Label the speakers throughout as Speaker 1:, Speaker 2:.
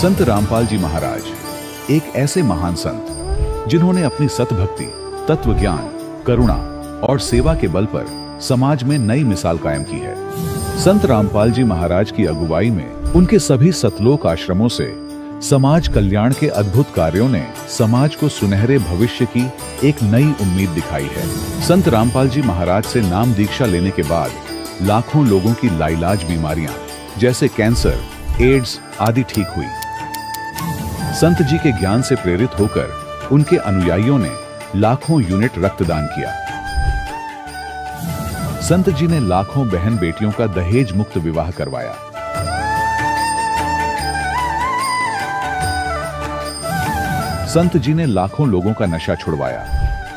Speaker 1: संत रामपाल जी महाराज एक ऐसे महान संत जिन्होंने अपनी सतभक्ति, तत्व ज्ञान, करुणा और सेवा के बल पर समाज में नई मिसाल कायम की है। संत रामपाल जी महाराज की अगुवाई में उनके सभी सतलोक आश्रमों से समाज कल्याण के अद्भुत कार्यों ने समाज को सुनहरे भविष्य की एक नई उम्मीद दिखाई है। संत रामपाल जी महाराज से नाम दीक्षा लेने के बाद लाखों लोगों की लाइलाज बीमारियां जैसे कैंसर, एड्स आदि ठीक हुई। संत जी के ज्ञान से प्रेरित होकर उनके अनुयायियों ने लाखों यूनिट रक्तदान किया। संत जी ने लाखों बहन बेटियों का दहेज मुक्त विवाह करवाया। संत जी ने लाखों लोगों का नशा छुड़वाया,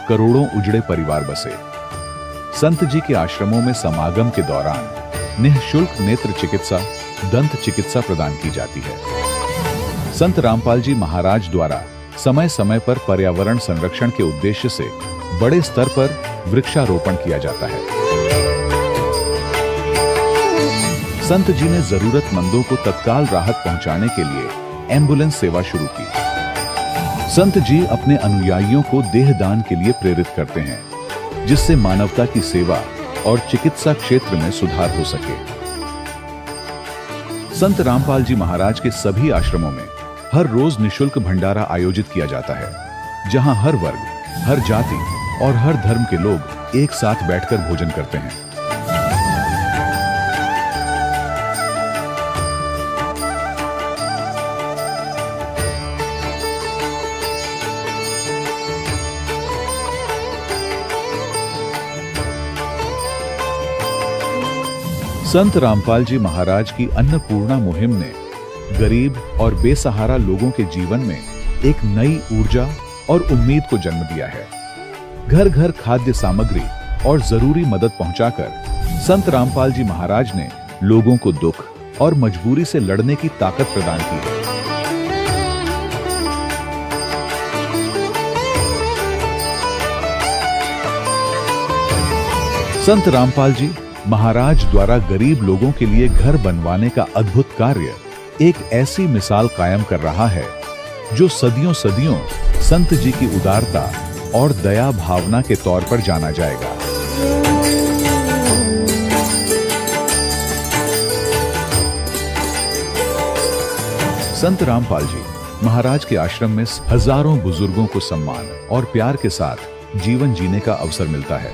Speaker 1: करोड़ों उजड़े परिवार बसे। संत जी के आश्रमों में समागम के दौरान निःशुल्क नेत्र चिकित्सा, दंत चिकित्सा प्रदान की जाती है। संत रामपाल जी महाराज द्वारा समय समय पर पर्यावरण संरक्षण के उद्देश्य से बड़े स्तर पर वृक्षारोपण किया जाता है। संत जी ने जरूरतमंदों को तत्काल राहत पहुंचाने के लिए एम्बुलेंस सेवा शुरू की। संत जी अपने अनुयायियों को देहदान के लिए प्रेरित करते हैं, जिससे मानवता की सेवा और चिकित्सा क्षेत्र में सुधार हो सके। संत रामपाल जी महाराज के सभी आश्रमों में हर रोज निःशुल्क भंडारा आयोजित किया जाता है, जहां हर वर्ग, हर जाति और हर धर्म के लोग एक साथ बैठकर भोजन करते हैं। संत रामपाल जी महाराज की अन्नपूर्णा मुहिम ने गरीब और बेसहारा लोगों के जीवन में एक नई ऊर्जा और उम्मीद को जन्म दिया है। घर घर खाद्य सामग्री और जरूरी मदद पहुंचाकर संत रामपाल जी महाराज ने लोगों को दुख और मजबूरी से लड़ने की ताकत प्रदान की है। संत रामपाल जी महाराज द्वारा गरीब लोगों के लिए घर बनवाने का अद्भुत कार्य एक ऐसी मिसाल कायम कर रहा है जो सदियों सदियों संत जी की उदारता और दया भावना के तौर पर जाना जाएगा। संत रामपाल जी महाराज के आश्रम में हजारों बुजुर्गों को सम्मान और प्यार के साथ जीवन जीने का अवसर मिलता है।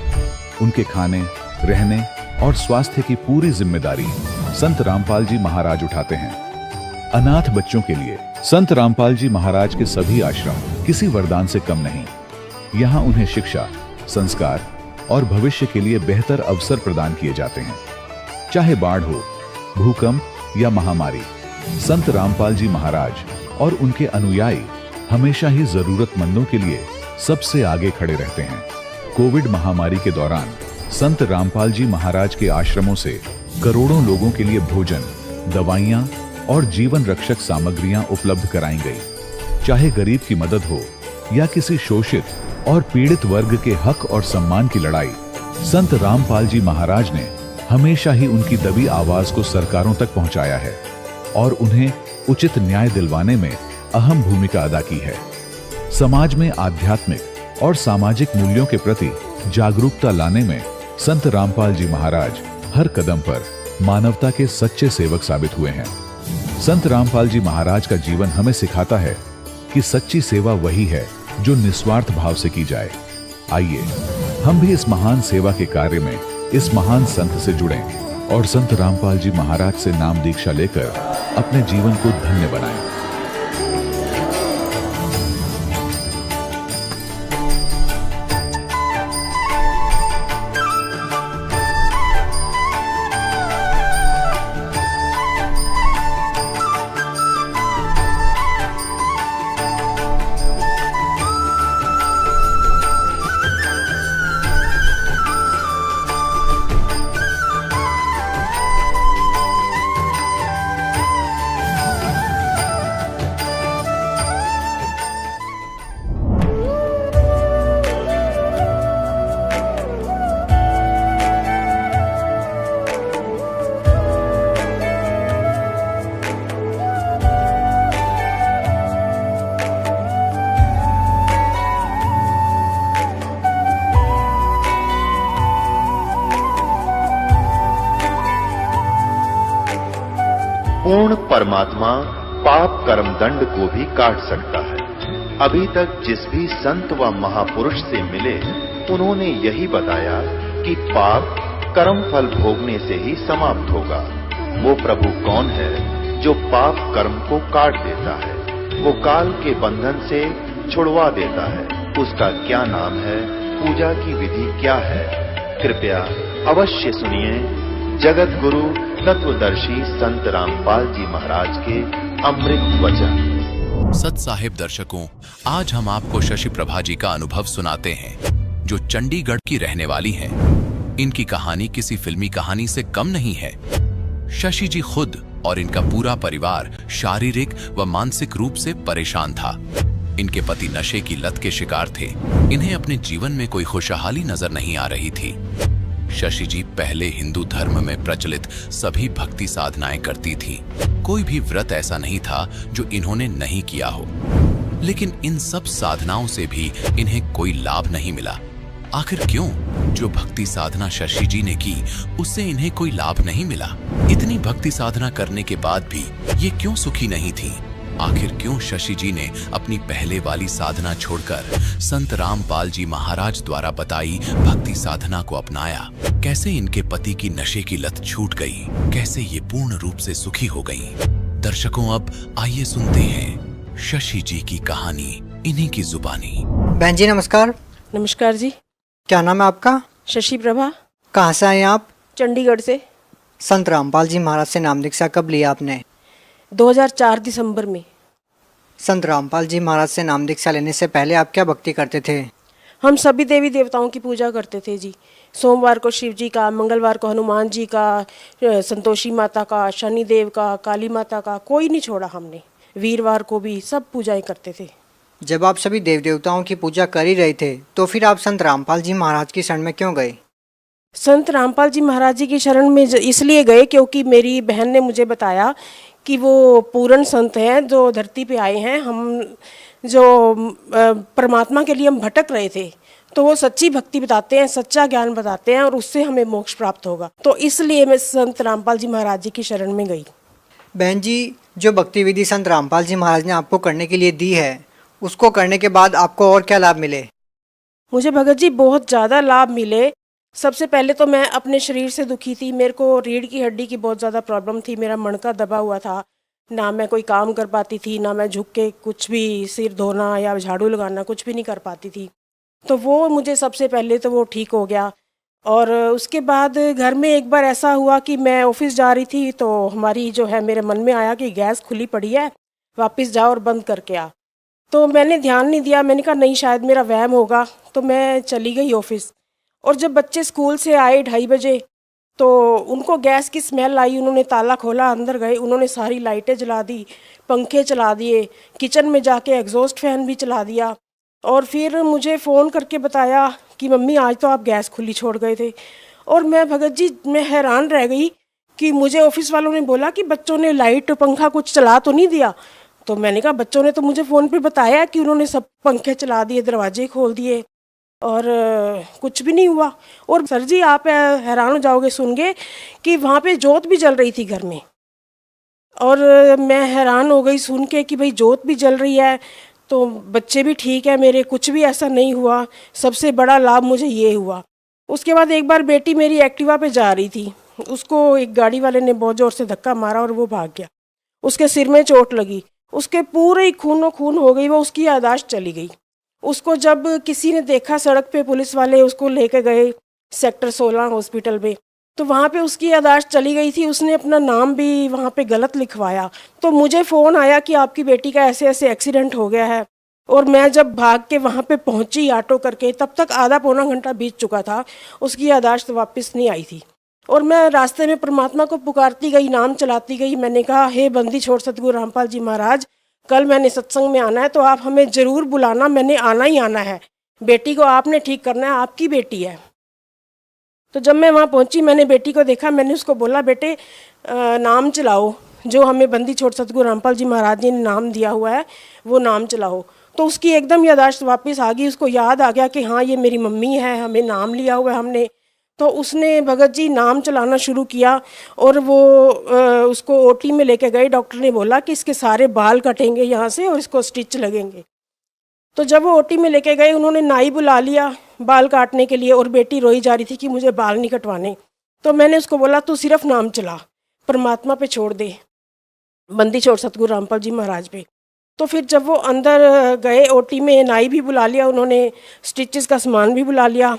Speaker 1: उनके खाने, रहने और स्वास्थ्य की पूरी जिम्मेदारी संत रामपाल जी महाराज उठाते हैं। अनाथ बच्चों के लिए संत रामपाल जी महाराज के सभी आश्रम किसी वरदान से कम नहीं। यहाँ उन्हें शिक्षा, संस्कार और भविष्य के लिए बेहतर अवसर प्रदान किए जाते हैं। चाहे बाढ़ हो, भूकंप या महामारी, संत रामपाल जी महाराज और उनके अनुयायी हमेशा ही जरूरतमंदों के लिए सबसे आगे खड़े रहते हैं। कोविड महामारी के दौरान संत रामपाल जी महाराज के आश्रमों से करोड़ों लोगों के लिए भोजन, दवाइयां और जीवन रक्षक सामग्रियां उपलब्ध कराई गई। चाहे गरीब की मदद हो या किसी शोषित और पीड़ित वर्ग के हक और सम्मान की लड़ाई, संत रामपाल जी महाराज ने हमेशा ही उनकी दबी आवाज को सरकारों तक पहुंचाया है और उन्हें उचित न्याय दिलवाने में अहम भूमिका अदा की है। समाज में आध्यात्मिक और सामाजिक मूल्यों के प्रति जागरूकता लाने में संत रामपाल जी महाराज हर कदम पर मानवता के सच्चे सेवक साबित हुए हैं। संत रामपाल जी महाराज का जीवन हमें सिखाता है कि सच्ची सेवा वही है जो निस्वार्थ भाव से की जाए। आइए हम भी इस महान सेवा के कार्य में इस महान संत से जुड़ें और संत रामपाल जी महाराज से नाम दीक्षा लेकर अपने जीवन को धन्य बनाएं।
Speaker 2: पूर्ण परमात्मा पाप कर्म दंड को भी काट सकता है। अभी तक जिस भी संत व महापुरुष से मिले, उन्होंने यही बताया कि पाप कर्म फल भोगने से ही समाप्त होगा। वो प्रभु कौन है जो पाप कर्म को काट देता है, वो काल के बंधन से छुड़वा देता है। उसका क्या नाम है, पूजा की विधि क्या है? कृपया अवश्य सुनिए जगत गुरु तत्वदर्शी संत रामपाल जी महाराज के अमृत वचन।
Speaker 3: सत साहिब दर्शकों, आज हम आपको शशि प्रभा जी का अनुभव सुनाते हैं, जो चंडीगढ़ की रहने वाली हैं। इनकी कहानी किसी फिल्मी कहानी से कम नहीं है। शशि जी खुद और इनका पूरा परिवार शारीरिक व मानसिक रूप से परेशान था। इनके पति नशे की लत के शिकार थे। इन्हें अपने जीवन में कोई खुशहाली नजर नहीं आ रही थी। शशि जी पहले हिंदू धर्म में प्रचलित सभी भक्ति साधनाएं करती थीं। कोई भी व्रत ऐसा नहीं था जो इन्होंने नहीं किया हो, लेकिन इन सब साधनाओं से भी इन्हें कोई लाभ नहीं मिला। आखिर क्यों? जो भक्ति साधना शशि जी ने की, उससे इन्हें कोई लाभ नहीं मिला। इतनी भक्ति साधना करने के बाद भी ये क्यों सुखी नहीं थी? आखिर क्यों शशि जी ने अपनी पहले वाली साधना छोड़कर संत रामपाल जी महाराज द्वारा बताई भक्ति साधना को अपनाया? कैसे इनके पति की नशे की लत छूट गई? कैसे ये पूर्ण रूप से सुखी हो गई? दर्शकों, अब आइए सुनते हैं शशि जी की कहानी इन्हीं की जुबानी।
Speaker 4: बहन जी नमस्कार।
Speaker 5: नमस्कार जी।
Speaker 4: क्या नाम है आपका?
Speaker 5: शशि प्रभा।
Speaker 4: कहाँ से आए आप?
Speaker 5: चंडीगढ़ से।
Speaker 4: संत रामपाल जी महाराज से नाम दीक्षा कब लिया आपने?
Speaker 5: 2004 दिसंबर में।
Speaker 4: संत रामपाल जी महाराज से नाम दीक्षा लेने से पहले आप क्या भक्ति करते थे?
Speaker 5: हम सभी देवी देवताओं की पूजा करते थे जी। सोमवार को शिव जी का, मंगलवार को हनुमान जी का, संतोषी माता का, शनिदेव का, काली माता का, कोई नहीं छोड़ा हमने। वीरवार को भी सब पूजाएं करते थे।
Speaker 4: जब आप सभी देव देवताओं की पूजा कर ही रहे थे, तो फिर आप संत रामपाल जी महाराज की शरण में क्यों गए?
Speaker 5: संत रामपाल जी महाराज जी की शरण में इसलिए गए क्योंकि मेरी बहन ने मुझे बताया कि वो पूर्ण संत हैं, जो धरती पे आए हैं। हम जो परमात्मा के लिए हम भटक रहे थे, तो वो सच्ची भक्ति बताते हैं, सच्चा ज्ञान बताते हैं, और उससे हमें मोक्ष प्राप्त होगा। तो इसलिए मैं संत रामपाल जी महाराज जी की शरण में गई।
Speaker 4: बहन जी, जो भक्ति विधि संत रामपाल जी महाराज ने आपको करने के लिए दी है, उसको करने के बाद आपको और क्या लाभ मिले?
Speaker 5: मुझे भगत जी बहुत ज़्यादा लाभ मिले। सबसे पहले तो मैं अपने शरीर से दुखी थी। मेरे को रीढ़ की हड्डी की बहुत ज़्यादा प्रॉब्लम थी। मेरा मणका दबा हुआ था, ना मैं कोई काम कर पाती थी, ना मैं झुक के कुछ भी सिर धोना या झाड़ू लगाना कुछ भी नहीं कर पाती थी। तो वो मुझे सबसे पहले तो वो ठीक हो गया। और उसके बाद घर में एक बार ऐसा हुआ कि मैं ऑफिस जा रही थी, तो हमारी जो है मेरे मन में आया कि गैस खुली पड़ी है, वापस जाओ और बंद करके आ। तो मैंने ध्यान नहीं दिया। मैंने कहा नहीं, शायद मेरा वहम होगा, तो मैं चली गई ऑफिस। और जब बच्चे स्कूल से आए 2:30 बजे, तो उनको गैस की स्मेल आई। उन्होंने ताला खोला, अंदर गए, उन्होंने सारी लाइटें जला दी, पंखे चला दिए, किचन में जाके एग्जॉस्ट फैन भी चला दिया। और फिर मुझे फ़ोन करके बताया कि मम्मी आज तो आप गैस खुली छोड़ गए थे। और मैं भगत जी मैं हैरान रह गई कि मुझे ऑफिस वालों ने बोला कि बच्चों ने लाइट पंखा कुछ चला तो नहीं दिया। तो मैंने कहा बच्चों ने तो मुझे फ़ोन पे बताया कि उन्होंने सब पंखे चला दिए, दरवाजे खोल दिए, और कुछ भी नहीं हुआ। और सर जी आप हैरान हो जाओगे सुन के कि वहाँ पे जोत भी जल रही थी घर में। और मैं हैरान हो गई सुन के कि भाई जोत भी जल रही है, तो बच्चे भी ठीक है मेरे, कुछ भी ऐसा नहीं हुआ। सबसे बड़ा लाभ मुझे ये हुआ। उसके बाद एक बार बेटी मेरी एक्टिवा पे जा रही थी, उसको एक गाड़ी वाले ने बहुत ज़ोर से धक्का मारा और वो भाग गया। उसके सिर में चोट लगी, उसके पूरे ही खूनो खून हो गई, वो उसकी याददाश्त चली गई। उसको जब किसी ने देखा सड़क पे, पुलिस वाले उसको लेके गए सेक्टर 16 हॉस्पिटल में, तो वहाँ पे उसकी याददाश्त चली गई थी। उसने अपना नाम भी वहाँ पे गलत लिखवाया। तो मुझे फ़ोन आया कि आपकी बेटी का ऐसे ऐसे एक्सीडेंट हो गया है। और मैं जब भाग के वहाँ पे पहुँची ऑटो करके, तब तक आधा पौना घंटा बीत चुका था, उसकी याददाश्त वापस नहीं आई थी। और मैं रास्ते में परमात्मा को पुकारती गई, नाम चलाती गई। मैंने कहा हे बंदी छोड़ सतगुरु रामपाल जी महाराज, कल मैंने सत्संग में आना है, तो आप हमें ज़रूर बुलाना, मैंने आना ही आना है। बेटी को आपने ठीक करना है, आपकी बेटी है। तो जब मैं वहाँ पहुँची, मैंने बेटी को देखा, मैंने उसको बोला बेटे नाम चलाओ, जो हमें बंदी छोड़ सतगुरु रामपाल जी महाराज जी ने नाम दिया हुआ है वो नाम चलाओ। तो उसकी एकदम याददाश्त वापस आ गई। उसको याद आ गया कि हाँ ये मेरी मम्मी है, हमें नाम लिया हुआ है हमने। तो उसने भगत जी नाम चलाना शुरू किया और वो उसको ओटी में लेके गए। डॉक्टर ने बोला कि इसके सारे बाल कटेंगे यहाँ से और इसको स्टिच लगेंगे। तो जब वो ओटी में लेके गए, उन्होंने नाई बुला लिया बाल काटने के लिए, और बेटी रोई जा रही थी कि मुझे बाल नहीं कटवाने। तो मैंने उसको बोला तू सिर्फ नाम चला, परमात्मा पे छोड़ दे, बंदी छोड़ सतगुरु रामपाल जी महाराज पे। तो फिर जब वो अंदर गए ओटी में, नाई भी बुला लिया उन्होंने, स्टिचेस का सामान भी बुला लिया।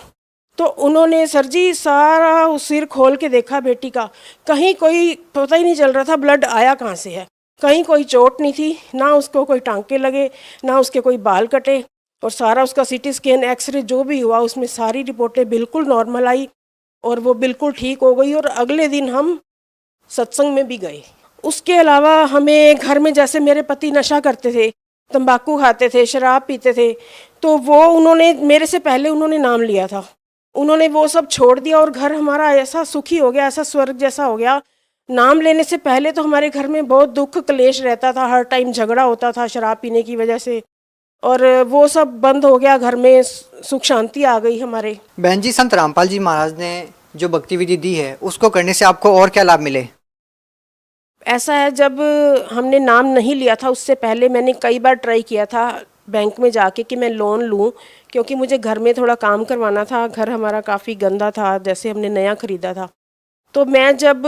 Speaker 5: तो उन्होंने सर जी सारा उस सिर खोल के देखा बेटी का, कहीं कोई पता ही नहीं चल रहा था ब्लड आया कहाँ से है, कहीं कोई चोट नहीं थी, ना उसको कोई टांके लगे, ना उसके कोई बाल कटे। और सारा उसका सीटी स्कैन, एक्सरे जो भी हुआ उसमें सारी रिपोर्टें बिल्कुल नॉर्मल आई और वो बिल्कुल ठीक हो गई। और अगले दिन हम सत्संग में भी गए। उसके अलावा हमें घर में, जैसे मेरे पति नशा करते थे, तंबाकू खाते थे, शराब पीते थे, तो वो उन्होंने मेरे से पहले उन्होंने नाम लिया था, उन्होंने वो सब छोड़ दिया और घर हमारा ऐसा सुखी हो गया, ऐसा स्वर्ग जैसा हो गया। नाम लेने से पहले तो हमारे घर में बहुत दुख क्लेश रहता था, हर टाइम झगड़ा होता था शराब पीने की वजह से, और वो सब बंद हो गया, घर में सुख शांति आ गई हमारे।
Speaker 4: बहन जी, संत रामपाल जी महाराज ने जो भक्ति विधि दी है उसको करने से आपको और क्या लाभ मिले?
Speaker 5: ऐसा है, जब हमने नाम नहीं लिया था उससे पहले मैंने कई बार ट्राई किया था बैंक में जाके कि मैं लोन लूं, क्योंकि मुझे घर में थोड़ा काम करवाना था। घर हमारा काफ़ी गंदा था, जैसे हमने नया ख़रीदा था। तो मैं जब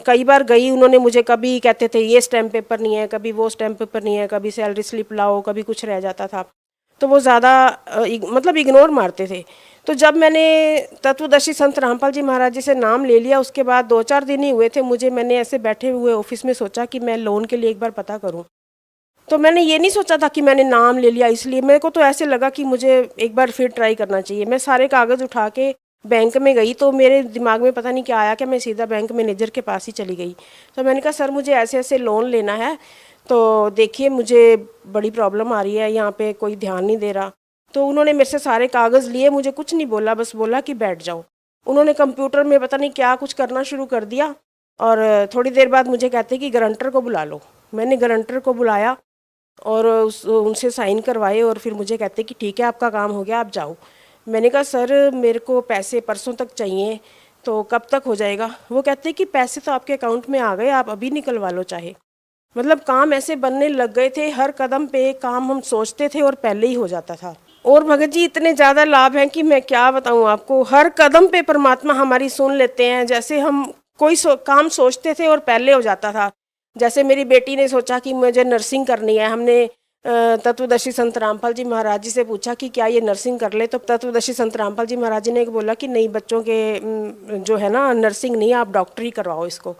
Speaker 5: कई बार गई, उन्होंने मुझे कभी कहते थे ये स्टैम्प पेपर नहीं है, कभी वो स्टैम्प पेपर नहीं है, कभी सैलरी स्लिप लाओ, कभी कुछ रह जाता था, तो वो ज़्यादा मतलब इग्नोर मारते थे। तो जब मैंने तत्वदर्शी संत रामपाल जी महाराज जी से नाम ले लिया, उसके बाद 2-4 दिन ही हुए थे मुझे, मैंने ऐसे बैठे हुए ऑफिस में सोचा कि मैं लोन के लिए एक बार पता करूं। तो मैंने ये नहीं सोचा था कि मैंने नाम ले लिया इसलिए, मेरे को तो ऐसे लगा कि मुझे एक बार फिर ट्राई करना चाहिए। मैं सारे कागज़ उठा के बैंक में गई, तो मेरे दिमाग में पता नहीं क्या आया कि मैं सीधा बैंक मैनेजर के पास ही चली गई। तो मैंने कहा सर मुझे ऐसे ऐसे लोन लेना है, तो देखिए मुझे बड़ी प्रॉब्लम आ रही है, यहाँ पे कोई ध्यान नहीं दे रहा। तो उन्होंने मेरे से सारे कागज़ लिए, मुझे कुछ नहीं बोला, बस बोला कि बैठ जाओ। उन्होंने कंप्यूटर में पता नहीं क्या कुछ करना शुरू कर दिया और थोड़ी देर बाद मुझे कहते कि गारंटर को बुला लो। मैंने गारंटर को बुलाया और उनसे साइन करवाए और फिर मुझे कहते कि ठीक है आपका काम हो गया, आप जाओ। मैंने कहा सर मेरे को पैसे परसों तक चाहिए, तो कब तक हो जाएगा? वो कहते कि पैसे तो आपके अकाउंट में आ गए, आप अभी निकलवा लो चाहे। मतलब काम ऐसे बनने लग गए थे, हर कदम पे काम हम सोचते थे और पहले ही हो जाता था। और भगत जी इतने ज़्यादा लाभ हैं कि मैं क्या बताऊं आपको, हर कदम पे परमात्मा हमारी सुन लेते हैं। जैसे हम कोई काम सोचते थे और पहले हो जाता था। जैसे मेरी बेटी ने सोचा कि मुझे नर्सिंग करनी है, हमने तत्वदर्शी संत रामपाल जी महाराज जी से पूछा कि क्या ये नर्सिंग कर ले, तो तत्वदर्शी संत रामपाल जी महाराज जी ने बोला कि नहीं, बच्चों के जो है ना नर्सिंग नहीं, आप डॉक्टरी करवाओ इसको।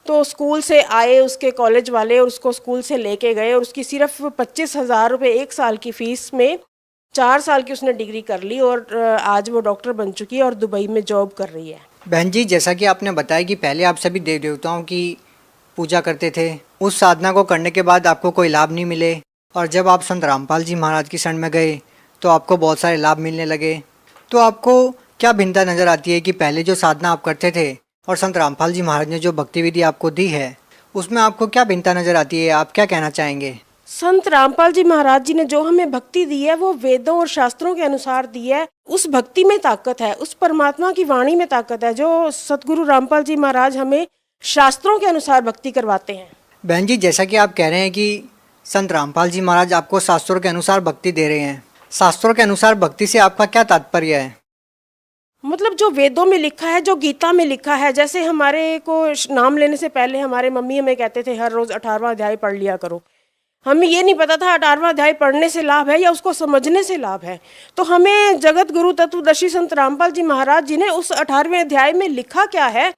Speaker 5: तो स्कूल से आए उसके कॉलेज वाले और उसको स्कूल से लेके गए और उसकी सिर्फ 25,000 रुपये 1 साल की फ़ीस में 4 साल की उसने डिग्री कर ली और आज वो डॉक्टर बन चुकी है और दुबई में जॉब कर रही है।
Speaker 4: बहन जी, जैसा कि आपने बताया कि पहले आप सभी देवी देवताओं की पूजा करते थे, उस साधना को करने के बाद आपको कोई लाभ नहीं मिले, और जब आप संत रामपाल जी महाराज की शरण में गए तो आपको बहुत सारे लाभ मिलने लगे। तो आपको क्या भिन्नता नज़र आती है कि पहले जो साधना आप करते थे और संत रामपाल जी महाराज ने जो भक्ति विधि आपको दी है, उसमें आपको क्या भिन्नता नज़र आती है? आप क्या कहना चाहेंगे?
Speaker 5: संत रामपाल जी महाराज जी ने जो हमें भक्ति दी है वो वेदों और शास्त्रों के अनुसार दी है। उस भक्ति में ताकत है, उस परमात्मा की वाणी में ताकत है, जो सतगुरु रामपाल जी महाराज हमें शास्त्रों के अनुसार भक्ति करवाते हैं।
Speaker 4: बहन जी, जैसा कि आप कह रहे हैं कि संत रामपाल जी महाराज आपको शास्त्रों के अनुसार भक्ति दे रहे हैं, शास्त्रों के अनुसार भक्ति से आपका क्या तात्पर्य है?
Speaker 5: मतलब जो वेदों में लिखा है, जो गीता में लिखा है, जैसे हमारे को नाम लेने से पहले हमारे मम्मी हमें कहते थे हर रोज़ 18वां अध्याय पढ़ लिया करो। हमें ये नहीं पता था 18वां अध्याय पढ़ने से लाभ है या उसको समझने से लाभ है। तो हमें जगत गुरु तत्वदर्शी संत रामपाल जी महाराज जी ने उस 18वें अध्याय में लिखा क्या है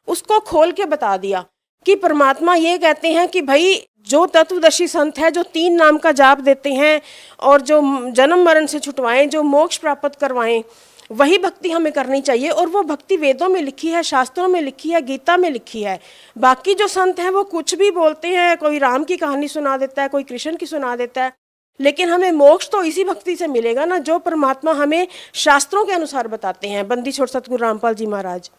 Speaker 5: उसको खोल के बता दिया कि परमात्मा ये कहते हैं कि भाई जो तत्वदर्शी संत है, जो 3 नाम का जाप देते हैं और जो जन्म मरण से छुटवाएं, जो मोक्ष प्राप्त करवाएं, वही भक्ति हमें करनी चाहिए। और वो भक्ति वेदों में लिखी है, शास्त्रों में लिखी है, गीता में लिखी है। बाकी जो संत हैं वो कुछ भी बोलते हैं, कोई राम की कहानी सुना देता है, कोई कृष्ण की सुना देता है, लेकिन हमें मोक्ष तो इसी भक्ति से मिलेगा ना, जो परमात्मा हमें शास्त्रों के अनुसार बताते हैं, बंदी छोड़ सतगुरु रामपाल जी महाराज।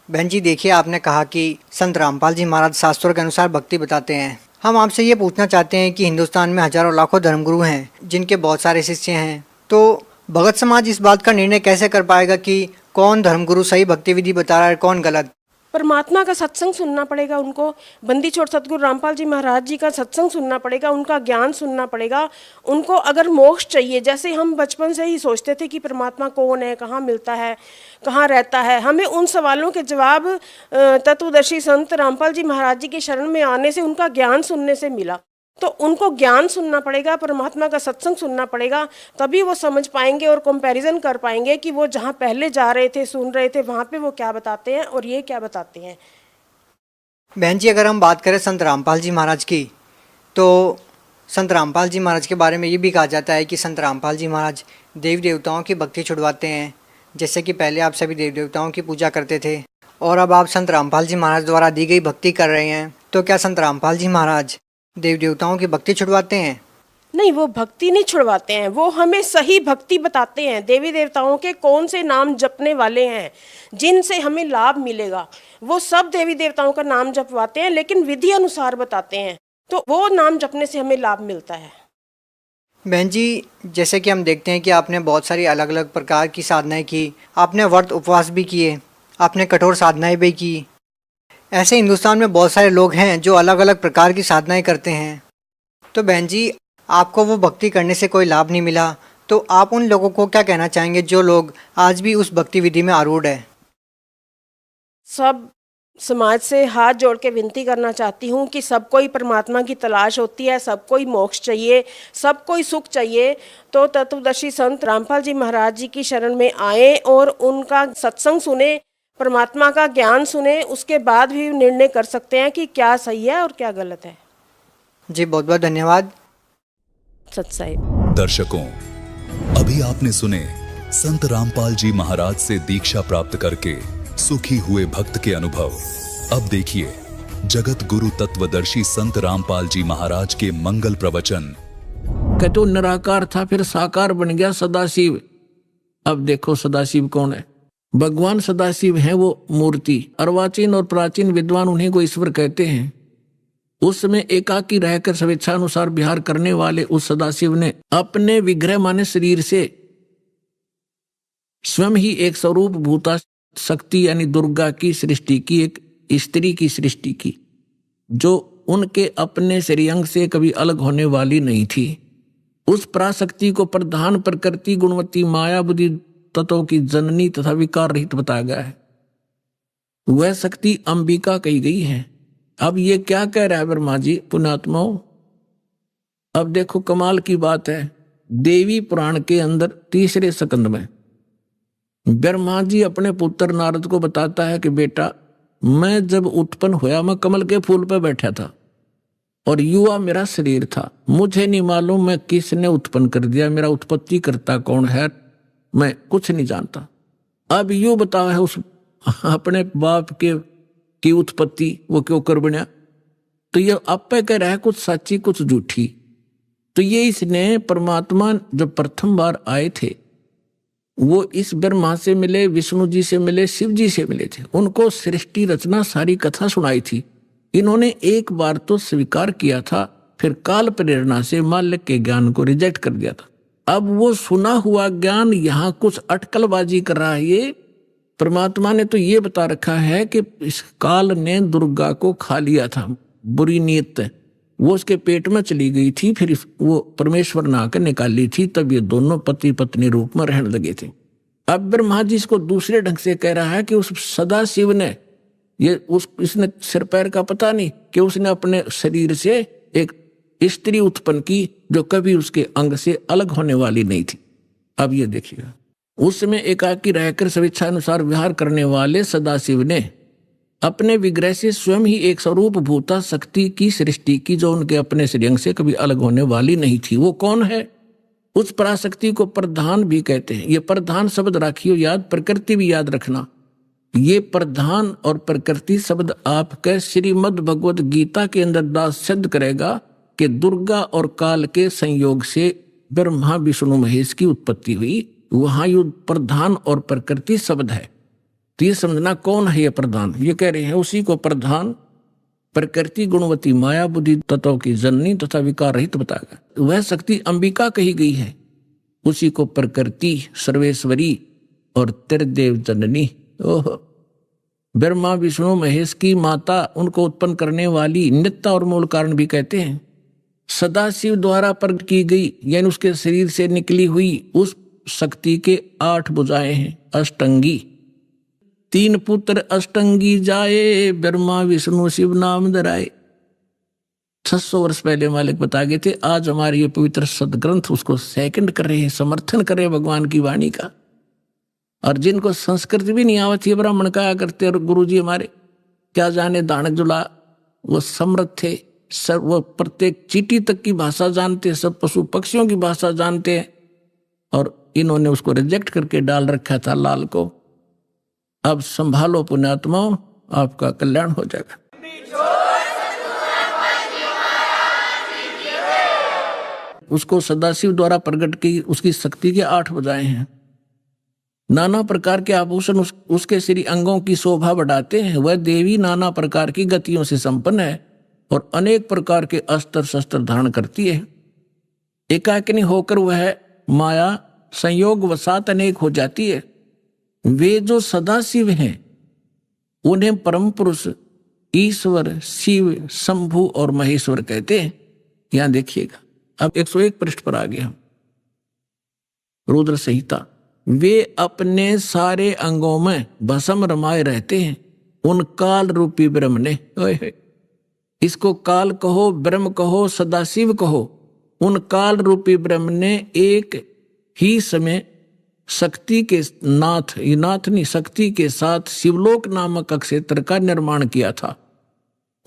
Speaker 4: बहन जी, देखिए आपने कहा कि संत रामपाल जी महाराज शास्त्रों के अनुसार भक्ति बताते हैं। हम आपसे ये पूछना चाहते हैं कि हिंदुस्तान में हजारों लाखों धर्मगुरु हैं जिनके बहुत सारे शिष्य हैं, तो भगत समाज इस बात का निर्णय कैसे कर पाएगा कि कौन धर्मगुरु सही भक्ति विधि बता रहा है, कौन गलत?
Speaker 5: परमात्मा का सत्संग सुनना पड़ेगा उनको। बंदी छोड़ सतगुरु रामपाल जी महाराज जी का सत्संग सुनना पड़ेगा, उनका ज्ञान सुनना पड़ेगा। उनको अगर मोक्ष चाहिए, जैसे हम बचपन से ही सोचते थे कि परमात्मा कौन है, कहाँ मिलता है, कहाँ रहता है, हमें उन सवालों के जवाब तत्वदर्शी संत रामपाल जी महाराज जी की शरण में आने से, उनका ज्ञान सुनने से मिला। तो उनको ज्ञान सुनना पड़ेगा, परमात्मा का सत्संग सुनना पड़ेगा, तभी वो समझ पाएंगे और कंपैरिजन कर पाएंगे कि वो जहाँ पहले जा रहे थे, सुन रहे थे, वहाँ पे वो क्या बताते हैं और ये क्या बताते हैं।
Speaker 4: बहन जी, अगर हम बात करें संत रामपाल जी महाराज की, तो संत रामपाल जी महाराज के बारे में ये भी कहा जाता है कि संत रामपाल जी महाराज देवी देवताओं की भक्ति छुड़वाते हैं। जैसे कि पहले आप सभी देवी देवताओं की पूजा करते थे और अब आप संत रामपाल जी महाराज द्वारा दी गई भक्ति कर रहे हैं, तो क्या संत रामपाल जी महाराज देवी देवताओं की भक्ति छुड़वाते हैं?
Speaker 5: नहीं, वो भक्ति नहीं छुड़वाते हैं, वो हमें सही भक्ति बताते हैं। देवी देवताओं के कौन से नाम जपने वाले हैं जिनसे हमें लाभ मिलेगा, वो सब देवी देवताओं का नाम जपवाते हैं, लेकिन विधि अनुसार बताते हैं, तो वो नाम जपने से हमें लाभ मिलता है।
Speaker 4: बहन जी, जैसे कि हम देखते हैं कि आपने बहुत सारी अलग अलग प्रकार की साधनाएं की, आपने व्रत उपवास भी किए, आपने कठोर साधनाएं भी की। ऐसे हिंदुस्तान में बहुत सारे लोग हैं जो अलग अलग प्रकार की साधनाएं करते हैं। तो बहन जी, आपको वो भक्ति करने से कोई लाभ नहीं मिला, तो आप उन लोगों को क्या कहना चाहेंगे जो लोग आज भी उस भक्ति विधि में आरूढ़ है?
Speaker 5: सब समाज से हाथ जोड़ के विनती करना चाहती हूँ कि सबको ही परमात्मा की तलाश होती है, सबको ही मोक्ष चाहिए, सबको ही सुख चाहिए। तो तत्वदर्शी संत रामपाल जी महाराज जी की शरण में आए और उनका सत्संग सुने, परमात्मा का ज्ञान सुने, उसके बाद भी निर्णय कर सकते हैं कि क्या सही है और क्या गलत है।
Speaker 4: जी बहुत बहुत धन्यवाद।
Speaker 5: सत्साहिब
Speaker 6: दर्शकों, अभी आपने सुने संत रामपाल जी महाराज से दीक्षा प्राप्त करके सुखी हुए भक्त के अनुभव। अब देखिए जगत गुरु तत्वदर्शी संत रामपाल जी महाराज के मंगल प्रवचन।
Speaker 7: कहते निराकार था, फिर साकार बन गया सदाशिव। अब देखो सदाशिव कौन है? भगवान सदाशिव है वो मूर्ति। अर्वाचीन और प्राचीन विद्वान उन्हीं को ईश्वर कहते हैं। उस समय एकाकी रहकर स्वेच्छानुसार विहार करने वाले उस सदाशिव ने अपने विग्रह माने शरीर से स्वयं ही एक स्वरूप भूता शक्ति यानी दुर्गा की सृष्टि की, एक स्त्री की सृष्टि की, जो उनके अपने श्रेयंग से कभी अलग होने वाली नहीं थी। उस पराशक्ति को प्रधान प्रकृति गुणवती माया बुद्धि तत्वों की जननी तथा विकार रहित बताया गया है। वह शक्ति अंबिका कही गई है। अब ये क्या कह रहा है ब्रह्मा जी? पुण्यात्माओं, अब देखो कमाल की बात है। देवी पुराण के अंदर तीसरे स्कंद में ब्रह्मा जी अपने पुत्र नारद को बताता है कि बेटा, मैं जब उत्पन्न हुआ मैं कमल के फूल पर बैठा था और युवा मेरा शरीर था। मुझे नहीं मालूम मैं किसने उत्पन्न कर दिया, मेरा उत्पत्ति करता कौन है, मैं कुछ नहीं जानता। अब यूं बताओ है उस अपने बाप की उत्पत्ति वो क्यों कर बना? तो ये आपे कह रहा है कुछ सच्ची कुछ झूठी। तो ये इसने परमात्मा जब प्रथम बार आए थे वो इस ब्रह्मा से मिले, विष्णु जी से मिले, शिव जी से मिले थे। उनको सृष्टि रचना सारी कथा सुनाई थी। इन्होंने एक बार तो स्वीकार किया था, फिर काल प्रेरणा से माल्य के ज्ञान को रिजेक्ट कर दिया था। अब वो सुना हुआ ज्ञान यहाँ कुछ अटकलबाजी कर रहा है। ये परमात्मा ने तो ये बता रखा है कि इस काल ने दुर्गा को खा लिया था, बुरी नीयत वो उसके पेट में चली गई थी, फिर वो परमेश्वर ने आकर निकाली थी, तब ये दोनों पति पत्नी रूप में रहने लगे थे। अब ब्रह्मा जी इसको दूसरे ढंग से कह रहा है कि उस सदाशिव ने इसने सिर पैर का पता नहीं कि उसने अपने शरीर से एक स्त्री उत्पन्न की जो कभी उसके अंग से अलग होने वाली नहीं थी। अब ये देखिएगा, उस समय एकाकी रहकर स्वेच्छानुसार विहार करने वाले सदाशिव ने अपने विग्रह से स्वयं ही एक स्वरूप भूता शक्ति की सृष्टि की जो उनके अपने श्रेयंग से कभी अलग होने वाली नहीं थी। वो कौन है? उस पराशक्ति को प्रधान भी कहते हैं। ये प्रधान शब्द राखियो याद, प्रकृति भी याद रखना। ये प्रधान और प्रकृति शब्द आपके श्रीमद् भगवद गीता के अंदर दास सिद्ध करेगा कि दुर्गा और काल के संयोग से ब्रह्मा विष्णु महेश की उत्पत्ति हुई। वहां युद्ध प्रधान और प्रकृति शब्द है। तो ये समझना कौन है ये प्रधान? ये कह रहे हैं उसी को प्रधान प्रकृति गुणवती माया बुद्धि तत्वों की जननी तथा विकार रहित बताएगा। वह शक्ति अंबिका कही गई है। उसी को प्रकृति सर्वेश्वरी और त्रिदेव जननी। ओह, ब्रह्मा विष्णु महेश की माता, उनको उत्पन्न करने वाली, नित्य और मूल कारण भी कहते हैं। सदाशिव द्वारा प्रकट की गई यानी उसके शरीर से निकली हुई उस शक्ति के 8 भुजाएं हैं, अष्टंगी। 3 पुत्र अष्टंगी जाए, ब्रह्मा विष्णु शिव नाम धराए। 600 वर्ष पहले मालिक बता गए थे। आज हमारे ये पवित्र सदग्रंथ उसको सेकंड कर रहे हैं, समर्थन कर रहे हैं भगवान की वाणी का। और जिनको संस्कृत भी नहीं आवती है, ब्राह्मण कहा करते, और गुरुजी हमारे क्या जाने दानक जुला, वो समृद्ध थे, सब वो प्रत्येक चींटी तक की भाषा जानते, सब पशु पक्षियों की भाषा जानते हैं। और इन्होंने उसको रिजेक्ट करके डाल रखा था लाल को। अब संभालो पुण्यात्माओं, आपका कल्याण हो जाएगा। उसको सदाशिव द्वारा प्रकट की उसकी शक्ति के 8 भुजाएं हैं। नाना प्रकार के आभूषण उसके श्री अंगों की शोभा बढ़ाते हैं। वह देवी नाना प्रकार की गतियों से संपन्न है और अनेक प्रकार के अस्त्र शस्त्र धारण करती है। एकाकिनी होकर वह माया संयोग वसात अनेक हो जाती है। वे जो सदाशिव हैं उन्हें परम पुरुष, ईश्वर, शिव, शंभु और महेश्वर कहते हैं। यहां देखिएगा, अब 101 पृष्ठ पर आ गए हम। रुद्र संहिता। वे अपने सारे अंगों में भस्म रमाए रहते हैं उन काल रूपी ब्रह्म ने। इसको काल कहो, ब्रह्म कहो, सदाशिव कहो, उन काल रूपी ब्रह्म ने एक ही समय शक्ति के नाथ, ये नाथ नहीं, शक्ति के साथ शिवलोक नामक क्षेत्र का निर्माण किया था।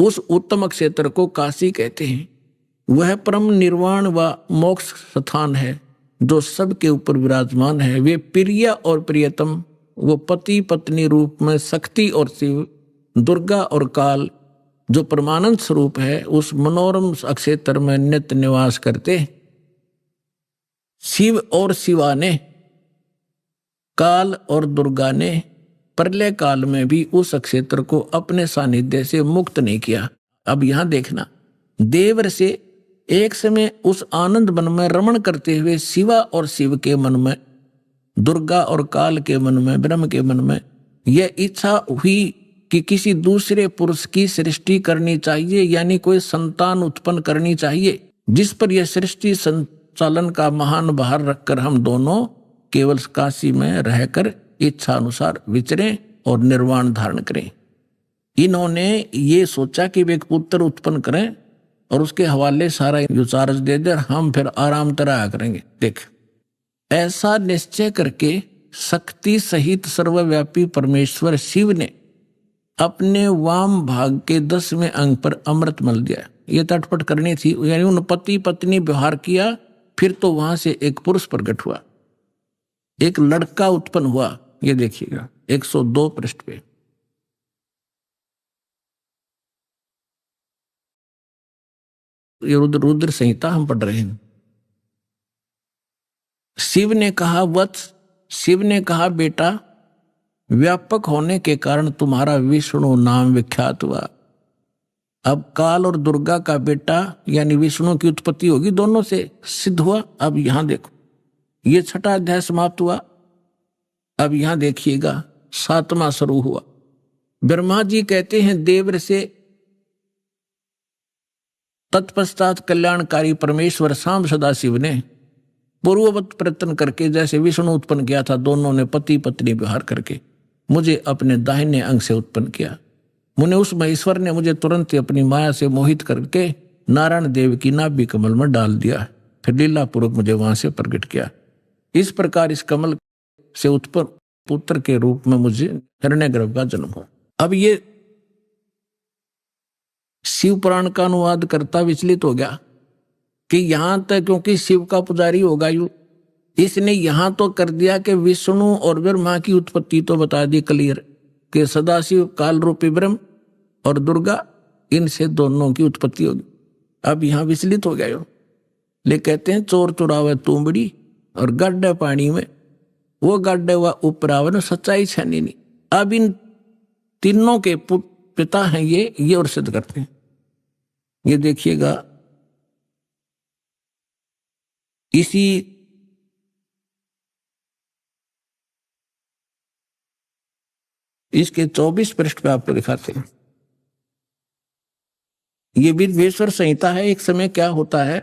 Speaker 7: उस उत्तम क्षेत्र को काशी कहते हैं। वह परम निर्वाण व मोक्ष स्थान है जो सबके ऊपर विराजमान है। वे प्रिय और प्रियतम, वो पति पत्नी रूप में शक्ति और शिव, दुर्गा और काल जो परमानंद स्वरूप है, उस मनोरम क्षेत्र में नित्य निवास करते। शिव और शिवा ने, काल और दुर्गा ने प्रलय काल में भी उस क्षेत्र को अपने सानिध्य से मुक्त नहीं किया। अब यहां देखना, देवर से एक समय उस आनंद मन में रमण करते हुए शिवा और शिव के मन में, दुर्गा और काल के मन में, ब्रह्म के मन में यह इच्छा हुई कि किसी दूसरे पुरुष की सृष्टि करनी चाहिए, यानी कोई संतान उत्पन्न करनी चाहिए, जिस पर यह सृष्टि संचालन का महान भार रखकर हम दोनों केवल काशी में रहकर इच्छा अनुसार विचरें और निर्वाण धारण करें। इन्होंने ये सोचा कि वे एक पुत्र उत्पन्न करें और उसके हवाले सारा चार्ज दे दे, हम फिर आराम तरह करेंगे। देख, ऐसा निश्चय करके शक्ति सहित सर्वव्यापी परमेश्वर शिव ने अपने वाम भाग के 10वें अंग पर अमृत मल दिया। ये तटपट करनी थी, यानी उन पति पत्नी व्यवहार किया। फिर तो वहां से एक पुरुष प्रकट हुआ, एक लड़का उत्पन्न हुआ। ये देखिएगा 102 पृष्ठ पे। ये रुद्र संहिता हम पढ़ रहे हैं। शिव ने कहा, वत्स, शिव ने कहा, बेटा, व्यापक होने के कारण तुम्हारा विष्णु नाम विख्यात हुआ। अब काल और दुर्गा का बेटा यानी विष्णु की उत्पत्ति होगी, दोनों से सिद्ध हुआ। अब यहां देखो, ये 6ठा अध्याय समाप्त हुआ। अब यहां देखिएगा 7वां शुरू हुआ। ब्रह्मा जी कहते हैं देवर से, तत्पश्चात कल्याणकारी परमेश्वर शाम सदाशिव ने पूर्ववत प्रयत्न करके जैसे विष्णु उत्पन्न किया था, दोनों ने पति पत्नी व्यवहार करके मुझे अपने दाहिने अंग से उत्पन्न किया। मुने उस महेश्वर ने मुझे तुरंत ही अपनी माया से मोहित करके नारायण देव की नाभि कमल में डाल दिया, फिर लीला पूर्वक मुझे वहां से प्रकट किया। इस प्रकार इस कमल से उत्पन्न पुत्र के रूप में मुझे हिरण्यगर्भ का जन्म हुआ। अब ये शिव पुराण का अनुवाद करता विचलित हो गया कि यहां तक, क्योंकि शिव का पुजारी होगा यू, इसने यहां तो कर दिया कि विष्णु और ब्रह्मा की उत्पत्ति तो बता दी क्लियर कि सदाशिव काल रूपी ब्रह्म और दुर्गा, इनसे दोनों की उत्पत्ति होगी। अब यहां विचलित हो गया यो। ले कहते हैं चोर चुरावे तुमड़ी और गड्ढे पानी में, वो गड्ढे व उपरावन सच्चाई छनी नहीं। अब इन तीनों के पिता हैं ये और सिद्ध करते हैं। ये देखिएगा इसी इसके 24 पृष्ठ पे आपको दिखाते हैं। ये विद्वेश्वर संहिता है। एक समय क्या होता है,